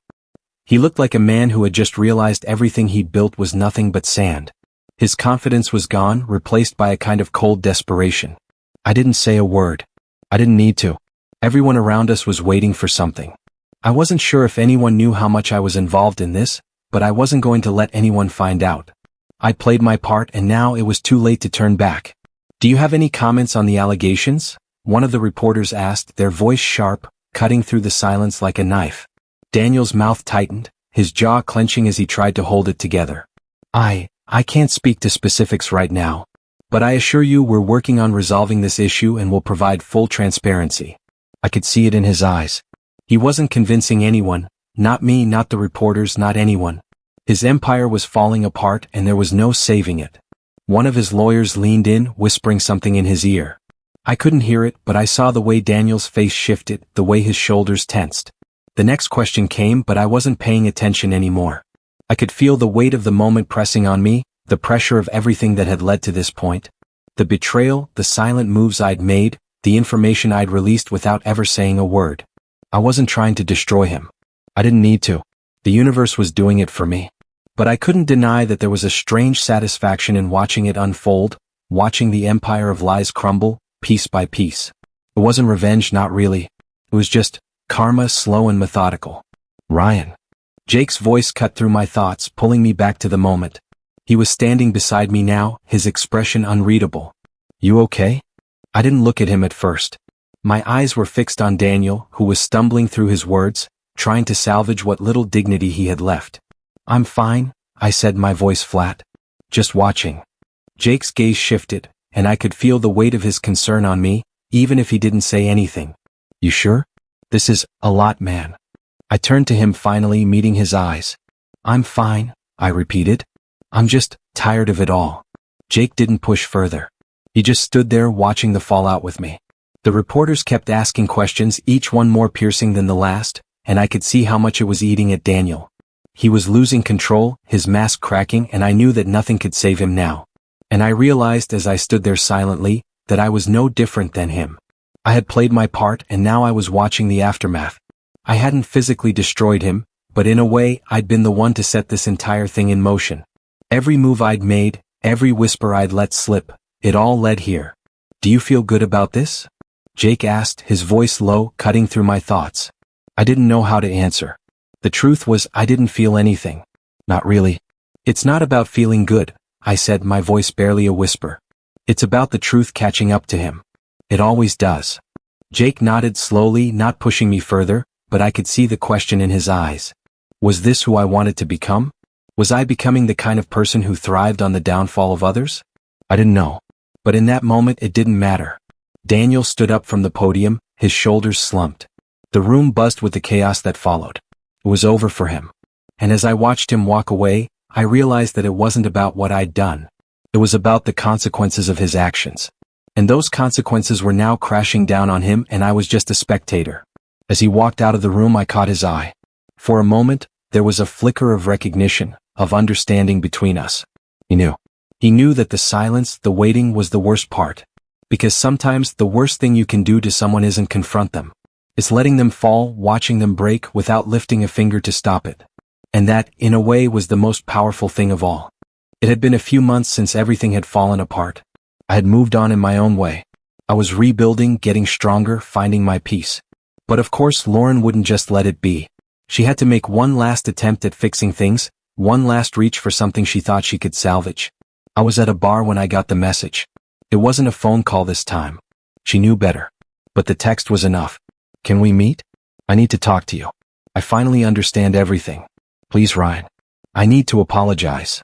He looked like a man who had just realized everything he'd built was nothing but sand. His confidence was gone, replaced by a kind of cold desperation. I didn't say a word. I didn't need to. Everyone around us was waiting for something. I wasn't sure if anyone knew how much I was involved in this, but I wasn't going to let anyone find out. I played my part, and now it was too late to turn back. Do you have any comments on the allegations? One of the reporters asked, their voice sharp, cutting through the silence like a knife. Daniel's mouth tightened, his jaw clenching as he tried to hold it together. I can't speak to specifics right now. But I assure you we're working on resolving this issue and will provide full transparency. I could see it in his eyes. He wasn't convincing anyone, not me, not the reporters, not anyone. His empire was falling apart and there was no saving it. One of his lawyers leaned in, whispering something in his ear. I couldn't hear it, but I saw the way Daniel's face shifted, the way his shoulders tensed. The next question came, but I wasn't paying attention anymore. I could feel the weight of the moment pressing on me, the pressure of everything that had led to this point. The betrayal, the silent moves I'd made, the information I'd released without ever saying a word. I wasn't trying to destroy him. I didn't need to. The universe was doing it for me. But I couldn't deny that there was a strange satisfaction in watching it unfold, watching the empire of lies crumble, piece by piece. It wasn't revenge, not really. It was just karma, slow and methodical. Ryan. Jake's voice cut through my thoughts, pulling me back to the moment. He was standing beside me now, his expression unreadable. You okay? I didn't look at him at first. My eyes were fixed on Daniel, who was stumbling through his words, trying to salvage what little dignity he had left. I'm fine, I said, my voice flat. Just watching. Jake's gaze shifted, and I could feel the weight of his concern on me, even if he didn't say anything. You sure? This is a lot, man. I turned to him, finally meeting his eyes. I'm fine, I repeated. I'm just tired of it all. Jake didn't push further. He just stood there watching the fallout with me. The reporters kept asking questions, each one more piercing than the last, and I could see how much it was eating at Daniel. He was losing control, his mask cracking, and I knew that nothing could save him now. And I realized as I stood there silently, that I was no different than him. I had played my part, and now I was watching the aftermath. I hadn't physically destroyed him, but in a way, I'd been the one to set this entire thing in motion. Every move I'd made, every whisper I'd let slip, it all led here. Do you feel good about this? Jake asked, his voice low, cutting through my thoughts. I didn't know how to answer. The truth was, I didn't feel anything. Not really. It's not about feeling good, I said, my voice barely a whisper. It's about the truth catching up to him. It always does. Jake nodded slowly, not pushing me further, but I could see the question in his eyes. Was this who I wanted to become? Was I becoming the kind of person who thrived on the downfall of others? I didn't know. But in that moment it didn't matter. Daniel stood up from the podium, his shoulders slumped. The room buzzed with the chaos that followed. It was over for him. And as I watched him walk away, I realized that it wasn't about what I'd done. It was about the consequences of his actions. And those consequences were now crashing down on him, and I was just a spectator. As he walked out of the room, I caught his eye. For a moment, there was a flicker of recognition, of understanding between us. He knew. He knew that the silence, the waiting, was the worst part. Because sometimes the worst thing you can do to someone isn't confront them. It's letting them fall, watching them break without lifting a finger to stop it. And that, in a way, was the most powerful thing of all. It had been a few months since everything had fallen apart. I had moved on in my own way. I was rebuilding, getting stronger, finding my peace. But of course, Lauren wouldn't just let it be. She had to make one last attempt at fixing things, one last reach for something she thought she could salvage. I was at a bar when I got the message. It wasn't a phone call this time. She knew better. But the text was enough. Can we meet? I need to talk to you. I finally understand everything. Please, Ryan. I need to apologize.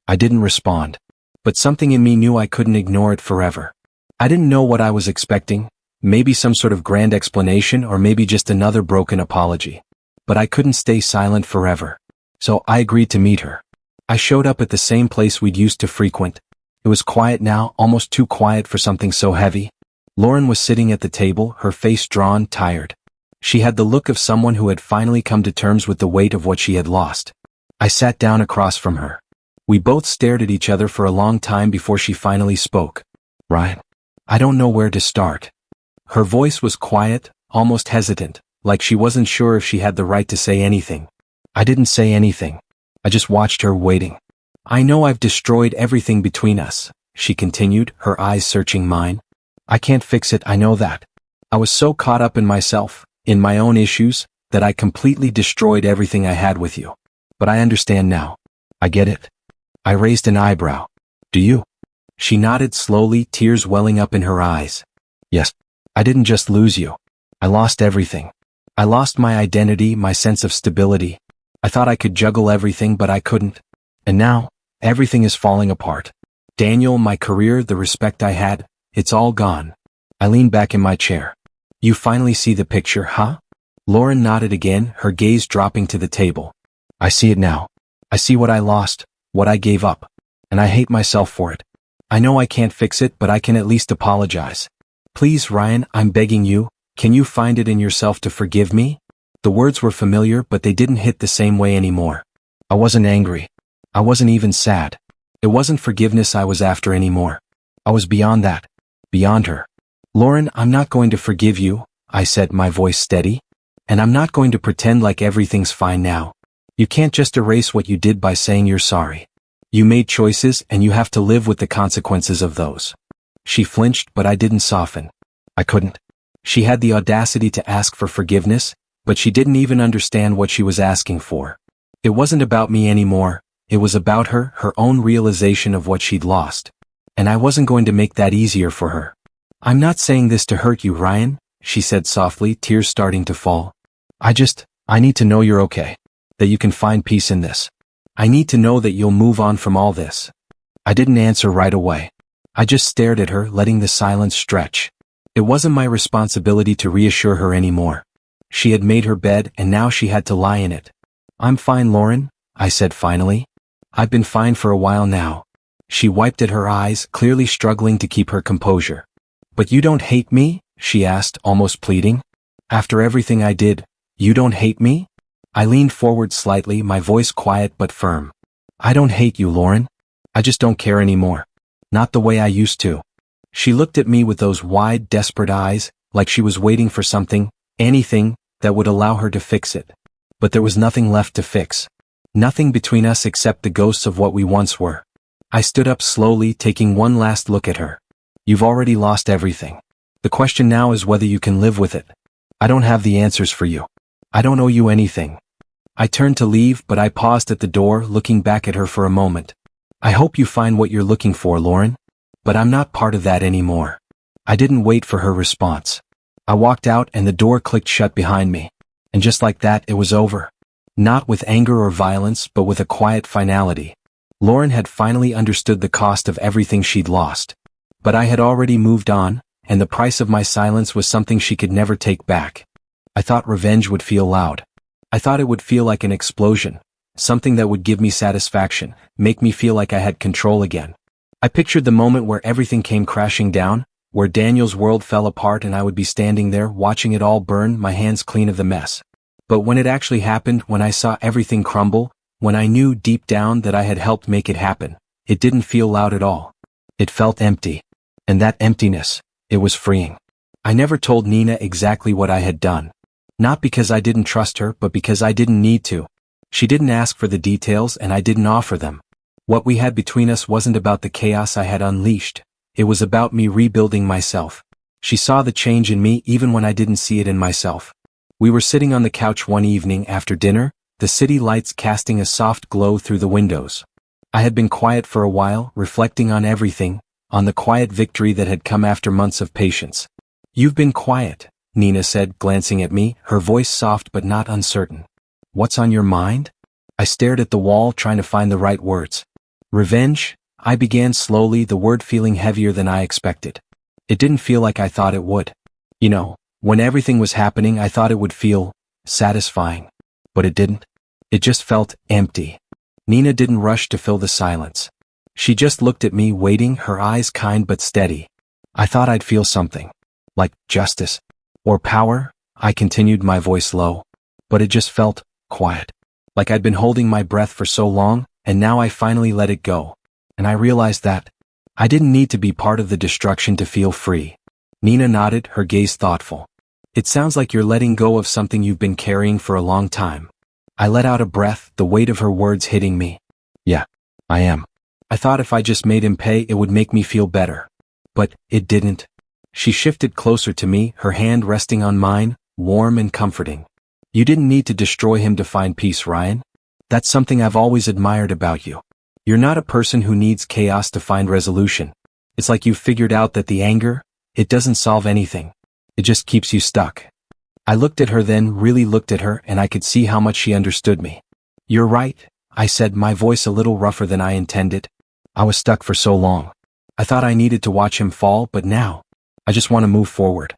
I didn't respond. But something in me knew I couldn't ignore it forever. I didn't know what I was expecting. Maybe some sort of grand explanation, or maybe just another broken apology. But I couldn't stay silent forever. So I agreed to meet her. I showed up at the same place we'd used to frequent. It was quiet now, almost too quiet for something so heavy. Lauren was sitting at the table, her face drawn, tired. She had the look of someone who had finally come to terms with the weight of what she had lost. I sat down across from her. We both stared at each other for a long time before she finally spoke. Ryan, I don't know where to start. Her voice was quiet, almost hesitant, like she wasn't sure if she had the right to say anything. I didn't say anything. I just watched her, waiting. I know I've destroyed everything between us, she continued, her eyes searching mine. I can't fix it, I know that. I was so caught up in myself, in my own issues, that I completely destroyed everything I had with you. But I understand now. I get it. I raised an eyebrow. Do you? She nodded slowly, tears welling up in her eyes. Yes. I didn't just lose you. I lost everything. I lost my identity, my sense of stability. I thought I could juggle everything, but I couldn't. And now, everything is falling apart. Daniel, my career, the respect I had, it's all gone. I leaned back in my chair. You finally see the picture, huh? Lauren nodded again, her gaze dropping to the table. I see it now. I see what I lost, what I gave up. And I hate myself for it. I know I can't fix it, but I can at least apologize. Please, Ryan, I'm begging you, can you find it in yourself to forgive me? The words were familiar, but they didn't hit the same way anymore. I wasn't angry. I wasn't even sad. It wasn't forgiveness I was after anymore. I was beyond that. Beyond her. Lauren, I'm not going to forgive you, I said, my voice steady. And I'm not going to pretend like everything's fine now. You can't just erase what you did by saying you're sorry. You made choices and you have to live with the consequences of those. She flinched, but I didn't soften. I couldn't. She had the audacity to ask for forgiveness, but she didn't even understand what she was asking for. It wasn't about me anymore. It was about her own realization of what she'd lost. And I wasn't going to make that easier for her. I'm not saying this to hurt you, Ryan, she said softly, tears starting to fall. I need to know you're okay. That you can find peace in this. I need to know that you'll move on from all this. I didn't answer right away. I just stared at her, letting the silence stretch. It wasn't my responsibility to reassure her anymore. She had made her bed and now she had to lie in it. I'm fine, Lauren, I said finally. I've been fine for a while now. She wiped at her eyes, clearly struggling to keep her composure. But you don't hate me? She asked, almost pleading. After everything I did, you don't hate me? I leaned forward slightly, my voice quiet but firm. I don't hate you, Lauren. I just don't care anymore. Not the way I used to. She looked at me with those wide, desperate eyes, like she was waiting for something, anything, that would allow her to fix it. But there was nothing left to fix. Nothing between us except the ghosts of what we once were. I stood up slowly, taking one last look at her. You've already lost everything. The question now is whether you can live with it. I don't have the answers for you. I don't owe you anything. I turned to leave, but I paused at the door, looking back at her for a moment. I hope you find what you're looking for, Lauren. But I'm not part of that anymore. I didn't wait for her response. I walked out and the door clicked shut behind me. And just like that, it was over. Not with anger or violence, but with a quiet finality. Lauren had finally understood the cost of everything she'd lost. But I had already moved on, and the price of my silence was something she could never take back. I thought revenge would feel loud. I thought it would feel like an explosion, something that would give me satisfaction, make me feel like I had control again. I pictured the moment where everything came crashing down, where Daniel's world fell apart and I would be standing there watching it all burn, my hands clean of the mess. But when it actually happened, when I saw everything crumble, when I knew deep down that I had helped make it happen, it didn't feel loud at all. It felt empty. And that emptiness, it was freeing. I never told Nina exactly what I had done. Not because I didn't trust her, but because I didn't need to. She didn't ask for the details and I didn't offer them. What we had between us wasn't about the chaos I had unleashed. It was about me rebuilding myself. She saw the change in me even when I didn't see it in myself. We were sitting on the couch one evening after dinner, the city lights casting a soft glow through the windows. I had been quiet for a while, reflecting on everything, on the quiet victory that had come after months of patience. You've been quiet, Nina said, glancing at me, her voice soft but not uncertain. What's on your mind? I stared at the wall, trying to find the right words. Revenge? I began slowly, the word feeling heavier than I expected. It didn't feel like I thought it would. You know, when everything was happening, I thought it would feel satisfying. But it didn't. It just felt empty. Nina didn't rush to fill the silence. She just looked at me, waiting, her eyes kind but steady. I thought I'd feel something. Like justice. Or power, I continued, my voice low. But it just felt quiet. Like I'd been holding my breath for so long, and now I finally let it go. And I realized that I didn't need to be part of the destruction to feel free. Nina nodded, her gaze thoughtful. It sounds like you're letting go of something you've been carrying for a long time. I let out a breath, the weight of her words hitting me. Yeah, I am. I thought if I just made him pay, it would make me feel better. But it didn't. She shifted closer to me, her hand resting on mine, warm and comforting. You didn't need to destroy him to find peace, Ryan. That's something I've always admired about you. You're not a person who needs chaos to find resolution. It's like you've figured out that the anger, it doesn't solve anything. It just keeps you stuck. I looked at her then, really looked at her, and I could see how much she understood me. You're right, I said, my voice a little rougher than I intended. I was stuck for so long. I thought I needed to watch him fall, but now, I just want to move forward.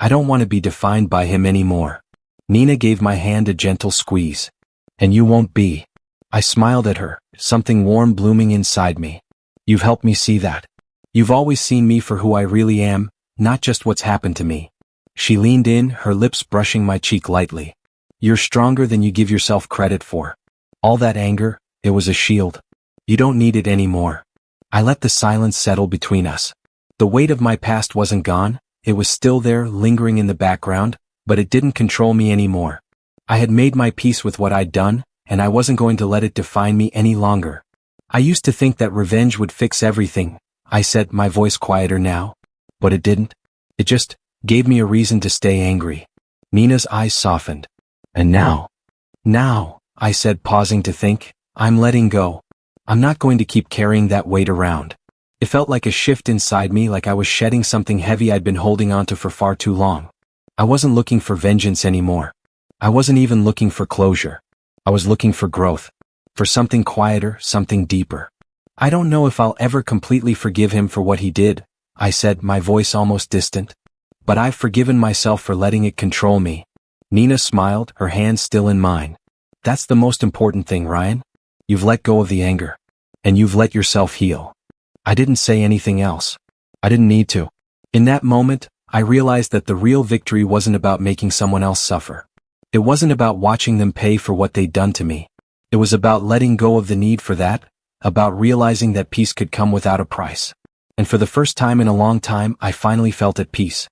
I don't want to be defined by him anymore. Nina gave my hand a gentle squeeze. And you won't be. I smiled at her, something warm blooming inside me. You've helped me see that. You've always seen me for who I really am, not just what's happened to me. She leaned in, her lips brushing my cheek lightly. You're stronger than you give yourself credit for. All that anger, it was a shield. You don't need it anymore. I let the silence settle between us. The weight of my past wasn't gone, it was still there, lingering in the background, but it didn't control me anymore. I had made my peace with what I'd done, and I wasn't going to let it define me any longer. I used to think that revenge would fix everything, I said, my voice quieter now. But it didn't. It just gave me a reason to stay angry. Nina's eyes softened. And now, I said, pausing to think, I'm letting go. I'm not going to keep carrying that weight around. It felt like a shift inside me, like I was shedding something heavy I'd been holding onto for far too long. I wasn't looking for vengeance anymore. I wasn't even looking for closure. I was looking for growth. For something quieter, something deeper. I don't know if I'll ever completely forgive him for what he did, I said, my voice almost distant. But I've forgiven myself for letting it control me. Nina smiled, her hand still in mine. That's the most important thing, Ryan. You've let go of the anger. And you've let yourself heal. I didn't say anything else. I didn't need to. In that moment, I realized that the real victory wasn't about making someone else suffer. It wasn't about watching them pay for what they'd done to me. It was about letting go of the need for that, about realizing that peace could come without a price. And for the first time in a long time, I finally felt at peace.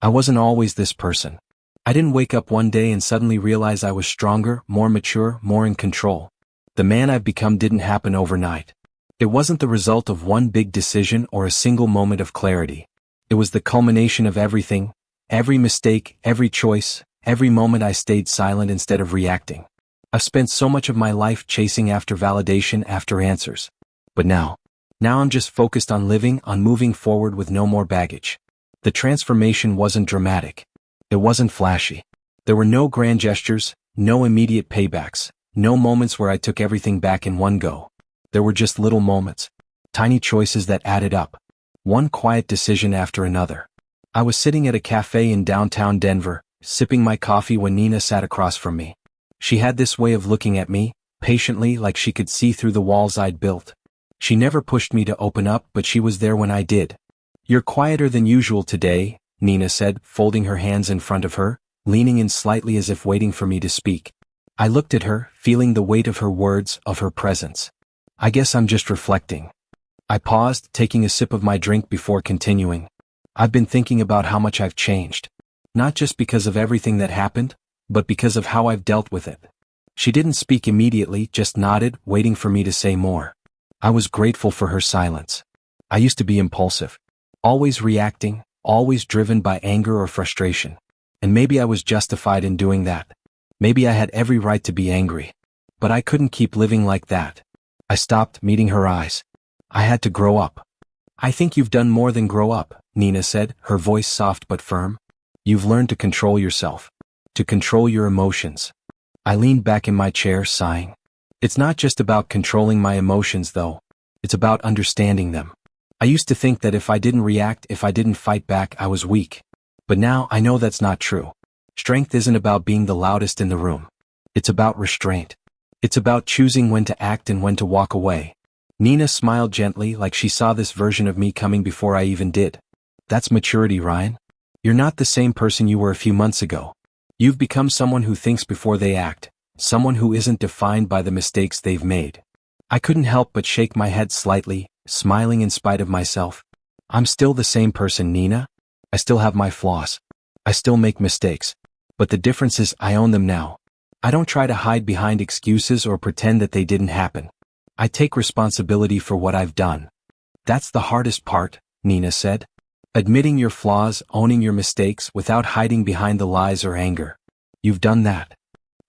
I wasn't always this person. I didn't wake up one day and suddenly realize I was stronger, more mature, more in control. The man I've become didn't happen overnight. It wasn't the result of one big decision or a single moment of clarity. It was the culmination of everything, every mistake, every choice, every moment I stayed silent instead of reacting. I've spent so much of my life chasing after validation, after answers. But now I'm just focused on living, on moving forward with no more baggage. The transformation wasn't dramatic. It wasn't flashy. There were no grand gestures, no immediate paybacks, no moments where I took everything back in one go. There were just little moments, tiny choices that added up. One quiet decision after another. I was sitting at a cafe in downtown Denver, sipping my coffee when Nina sat across from me. She had this way of looking at me, patiently, like she could see through the walls I'd built. She never pushed me to open up, but she was there when I did. You're quieter than usual today, Nina said, folding her hands in front of her, leaning in slightly as if waiting for me to speak. I looked at her, feeling the weight of her words, of her presence. I guess I'm just reflecting. I paused, taking a sip of my drink before continuing. I've been thinking about how much I've changed. Not just because of everything that happened, but because of how I've dealt with it. She didn't speak immediately, just nodded, waiting for me to say more. I was grateful for her silence. I used to be impulsive. Always reacting, always driven by anger or frustration. And maybe I was justified in doing that. Maybe I had every right to be angry. But I couldn't keep living like that. I stopped, meeting her eyes. I had to grow up. I think you've done more than grow up, Nina said, her voice soft but firm. You've learned to control yourself. To control your emotions. I leaned back in my chair, sighing. It's not just about controlling my emotions, though. It's about understanding them. I used to think that if I didn't react, if I didn't fight back, I was weak. But now I know that's not true. Strength isn't about being the loudest in the room. It's about restraint. It's about choosing when to act and when to walk away. Nina smiled gently, like she saw this version of me coming before I even did. That's maturity, Ryan. You're not the same person you were a few months ago. You've become someone who thinks before they act, someone who isn't defined by the mistakes they've made. I couldn't help but shake my head slightly, smiling in spite of myself. I'm still the same person, Nina. I still have my flaws. I still make mistakes. But the difference is I own them now. I don't try to hide behind excuses or pretend that they didn't happen. I take responsibility for what I've done. That's the hardest part, Nina said. Admitting your flaws, owning your mistakes without hiding behind the lies or anger. You've done that.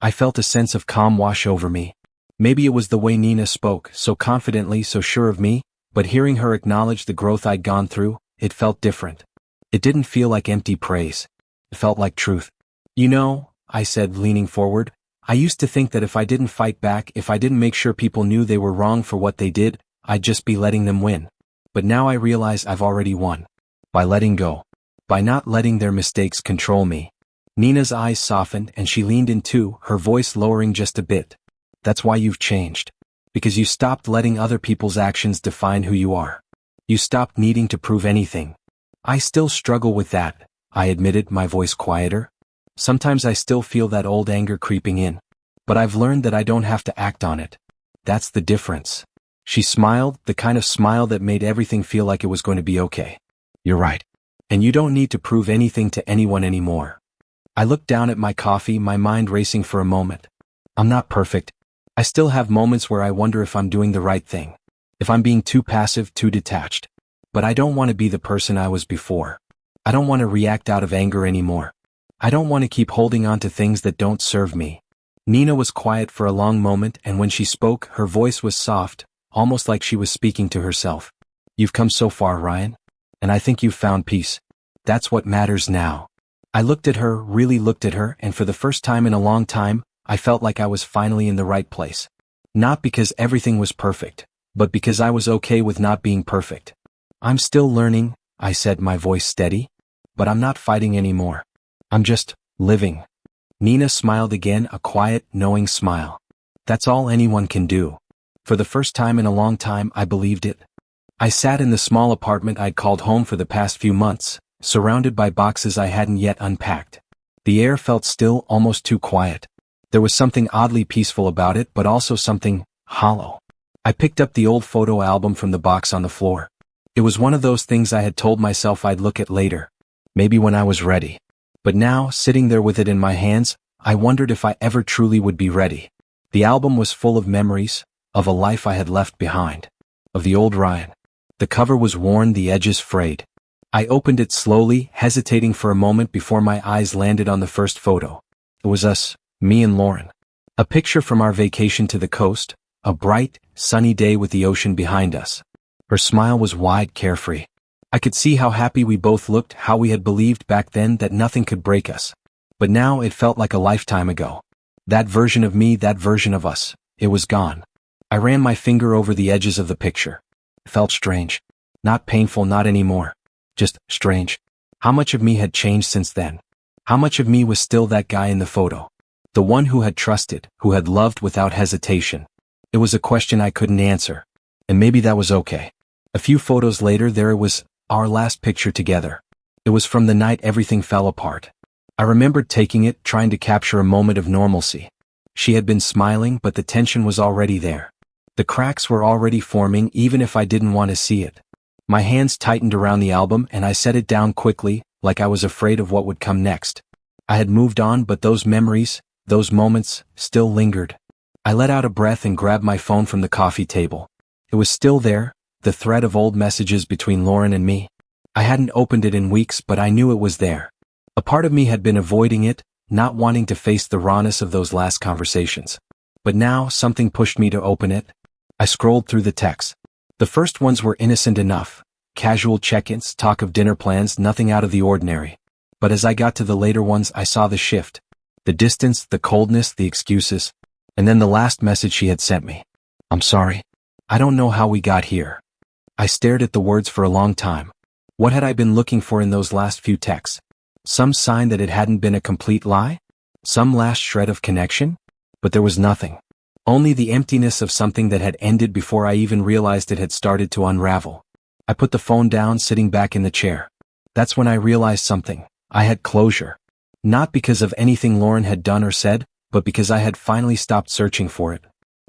I felt a sense of calm wash over me. Maybe it was the way Nina spoke, so confidently, so sure of me, but hearing her acknowledge the growth I'd gone through, it felt different. It didn't feel like empty praise. It felt like truth. You know, I said, leaning forward, I used to think that if I didn't fight back, if I didn't make sure people knew they were wrong for what they did, I'd just be letting them win. But now I realize I've already won. By letting go. By not letting their mistakes control me. Nina's eyes softened and she leaned in too, her voice lowering just a bit. That's why you've changed. Because you stopped letting other people's actions define who you are. You stopped needing to prove anything. I still struggle with that, I admitted, my voice quieter. Sometimes I still feel that old anger creeping in. But I've learned that I don't have to act on it. That's the difference. She smiled, the kind of smile that made everything feel like it was going to be okay. You're right. And you don't need to prove anything to anyone anymore. I looked down at my coffee, my mind racing for a moment. I'm not perfect. I still have moments where I wonder if I'm doing the right thing. If I'm being too passive, too detached. But I don't want to be the person I was before. I don't want to react out of anger anymore. I don't want to keep holding on to things that don't serve me. Nina was quiet for a long moment, and when she spoke, her voice was soft, almost like she was speaking to herself. You've come so far, Ryan. And I think you've found peace. That's what matters now. I looked at her, really looked at her, and for the first time in a long time, I felt like I was finally in the right place. Not because everything was perfect, but because I was okay with not being perfect. I'm still learning, I said, my voice steady. But I'm not fighting anymore. I'm just living. Nina smiled again, a quiet, knowing smile. That's all anyone can do. For the first time in a long time, I believed it. I sat in the small apartment I'd called home for the past few months, surrounded by boxes I hadn't yet unpacked. The air felt still, almost too quiet. There was something oddly peaceful about it, but also something hollow. I picked up the old photo album from the box on the floor. It was one of those things I had told myself I'd look at later. Maybe when I was ready. But now, sitting there with it in my hands, I wondered if I ever truly would be ready. The album was full of memories, of a life I had left behind. Of the old Ryan. The cover was worn, the edges frayed. I opened it slowly, hesitating for a moment before my eyes landed on the first photo. It was us, me and Lauren. A picture from our vacation to the coast, a bright, sunny day with the ocean behind us. Her smile was wide, carefree. I could see how happy we both looked, how we had believed back then that nothing could break us. But now it felt like a lifetime ago. That version of me, that version of us, it was gone. I ran my finger over the edges of the picture. It felt strange. Not painful, not anymore. Just strange. How much of me had changed since then? How much of me was still that guy in the photo? The one who had trusted, who had loved without hesitation. It was a question I couldn't answer. And maybe that was okay. A few photos later, there it was, our last picture together. It was from the night everything fell apart. I remembered taking it, trying to capture a moment of normalcy. She had been smiling, but the tension was already there. The cracks were already forming, even if I didn't want to see it. My hands tightened around the album and I set it down quickly, like I was afraid of what would come next. I had moved on, but those memories, those moments, still lingered. I let out a breath and grabbed my phone from the coffee table. It was still there, the thread of old messages between Lauren and me. I hadn't opened it in weeks, but I knew it was there. A part of me had been avoiding it, not wanting to face the rawness of those last conversations. But now, something pushed me to open it. I scrolled through the texts. The first ones were innocent enough. Casual check-ins, talk of dinner plans, nothing out of the ordinary. But as I got to the later ones, I saw the shift. The distance, the coldness, the excuses. And then the last message she had sent me. I'm sorry. I don't know how we got here. I stared at the words for a long time. What had I been looking for in those last few texts? Some sign that it hadn't been a complete lie? Some last shred of connection? But there was nothing. Only the emptiness of something that had ended before I even realized it had started to unravel. I put the phone down, sitting back in the chair. That's when I realized something. I had closure. Not because of anything Lauren had done or said, but because I had finally stopped searching for it.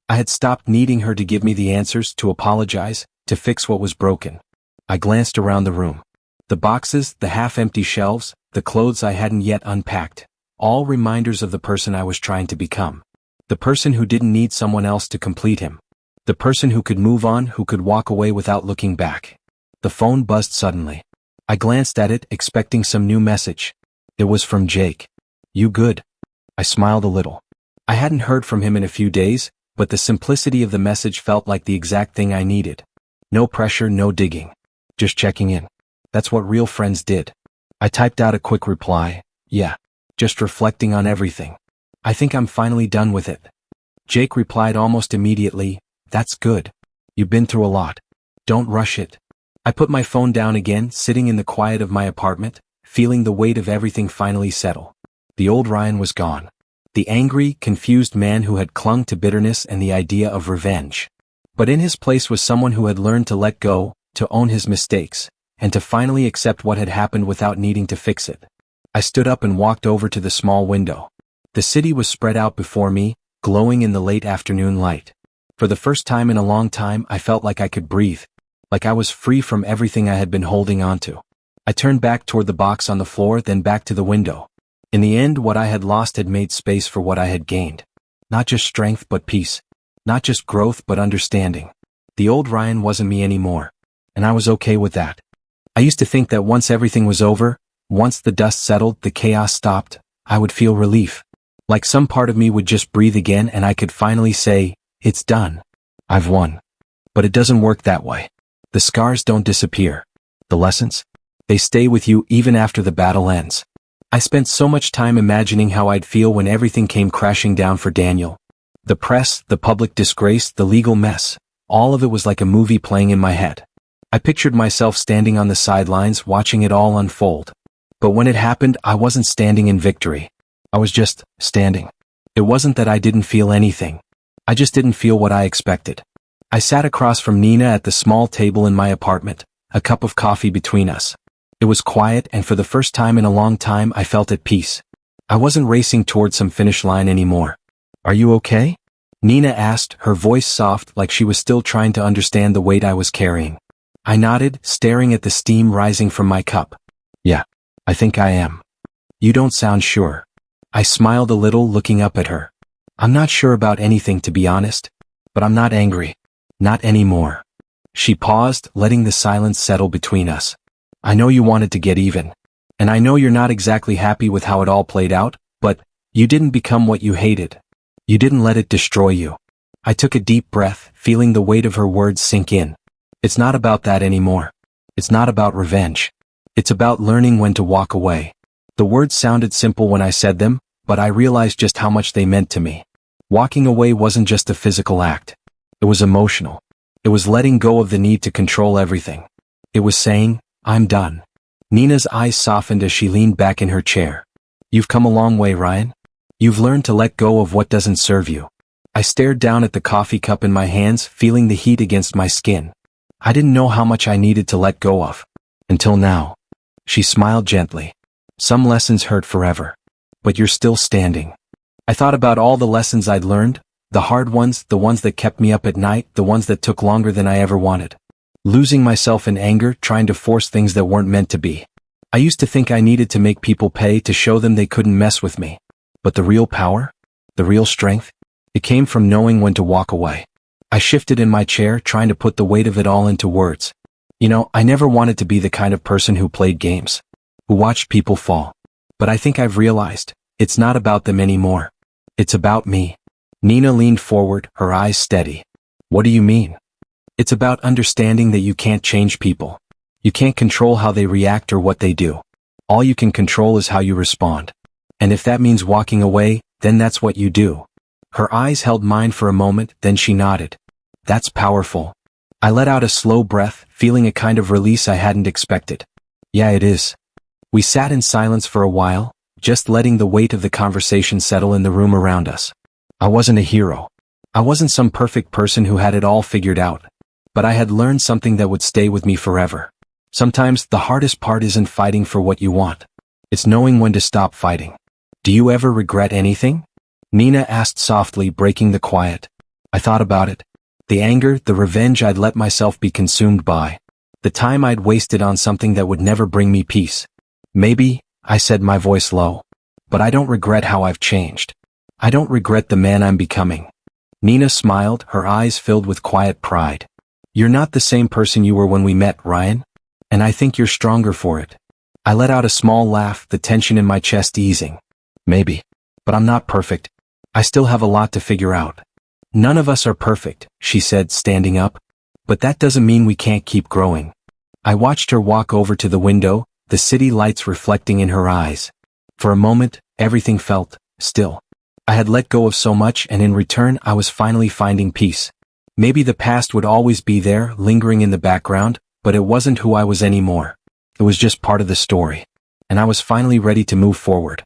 I had stopped needing her to give me the answers, to apologize, to fix what was broken. I glanced around the room. The boxes, the half-empty shelves, the clothes I hadn't yet unpacked. All reminders of the person I was trying to become. The person who didn't need someone else to complete him. The person who could move on, who could walk away without looking back. The phone buzzed suddenly. I glanced at it, expecting some new message. It was from Jake. You good? I smiled a little. I hadn't heard from him in a few days, but the simplicity of the message felt like the exact thing I needed. No pressure, no digging. Just checking in. That's what real friends did. I typed out a quick reply. Yeah. Just reflecting on everything. I think I'm finally done with it. Jake replied almost immediately. That's good. You've been through a lot. Don't rush it. I put my phone down again, sitting in the quiet of my apartment, feeling the weight of everything finally settle. The old Ryan was gone. The angry, confused man who had clung to bitterness and the idea of revenge. But in his place was someone who had learned to let go, to own his mistakes, and to finally accept what had happened without needing to fix it. I stood up and walked over to the small window. The city was spread out before me, glowing in the late afternoon light. For the first time in a long time, I felt like I could breathe, like I was free from everything I had been holding onto. I turned back toward the box on the floor, then back to the window. In the end, what I had lost had made space for what I had gained. Not just strength but peace. Not just growth but understanding. The old Ryan wasn't me anymore, and I was okay with that. I used to think that once everything was over, once the dust settled, the chaos stopped, I would feel relief. Like some part of me would just breathe again and I could finally say, it's done. I've won. But it doesn't work that way. The scars don't disappear. The lessons? They stay with you even after the battle ends. I spent so much time imagining how I'd feel when everything came crashing down for Daniel. The press, the public disgrace, the legal mess. All of it was like a movie playing in my head. I pictured myself standing on the sidelines watching it all unfold. But when it happened, I wasn't standing in victory. I was just standing. It wasn't that I didn't feel anything. I just didn't feel what I expected. I sat across from Nina at the small table in my apartment, a cup of coffee between us. It was quiet, and for the first time in a long time I felt at peace. I wasn't racing toward some finish line anymore. Are you okay? Nina asked, her voice soft like she was still trying to understand the weight I was carrying. I nodded, staring at the steam rising from my cup. Yeah, I think I am. You don't sound sure. I smiled a little, looking up at her. I'm not sure about anything, to be honest. But I'm not angry. Not anymore. She paused, letting the silence settle between us. I know you wanted to get even. And I know you're not exactly happy with how it all played out, but you didn't become what you hated. You didn't let it destroy you. I took a deep breath, feeling the weight of her words sink in. It's not about that anymore. It's not about revenge. It's about learning when to walk away. The words sounded simple when I said them, but I realized just how much they meant to me. Walking away wasn't just a physical act. It was emotional. It was letting go of the need to control everything. It was saying, I'm done. Nina's eyes softened as she leaned back in her chair. You've come a long way, Ryan. You've learned to let go of what doesn't serve you. I stared down at the coffee cup in my hands, feeling the heat against my skin. I didn't know how much I needed to let go of. Until now. She smiled gently. Some lessons hurt forever. But you're still standing. I thought about all the lessons I'd learned, the hard ones, the ones that kept me up at night, the ones that took longer than I ever wanted. Losing myself in anger, trying to force things that weren't meant to be. I used to think I needed to make people pay to show them they couldn't mess with me. But the real power? The real strength? It came from knowing when to walk away. I shifted in my chair, trying to put the weight of it all into words. You know, I never wanted to be the kind of person who played games. Who watched people fall. But I think I've realized, it's not about them anymore. It's about me. Nina leaned forward, her eyes steady. What do you mean? It's about understanding that you can't change people. You can't control how they react or what they do. All you can control is how you respond. And if that means walking away, then that's what you do. Her eyes held mine for a moment, then she nodded. That's powerful. I let out a slow breath, feeling a kind of release I hadn't expected. Yeah, it is. We sat in silence for a while, just letting the weight of the conversation settle in the room around us. I wasn't a hero. I wasn't some perfect person who had it all figured out. But I had learned something that would stay with me forever. Sometimes the hardest part isn't fighting for what you want. It's knowing when to stop fighting. Do you ever regret anything? Nina asked softly, breaking the quiet. I thought about it. The anger, the revenge I'd let myself be consumed by. The time I'd wasted on something that would never bring me peace. Maybe, I said, my voice low. But I don't regret how I've changed. I don't regret the man I'm becoming. Nina smiled, her eyes filled with quiet pride. You're not the same person you were when we met, Ryan. And I think you're stronger for it. I let out a small laugh, the tension in my chest easing. Maybe. But I'm not perfect. I still have a lot to figure out. None of us are perfect, she said, standing up. But that doesn't mean we can't keep growing. I watched her walk over to the window, the city lights reflecting in her eyes. For a moment, everything felt still. I had let go of so much, and in return I was finally finding peace. Maybe the past would always be there, lingering in the background, but it wasn't who I was anymore. It was just part of the story. And I was finally ready to move forward.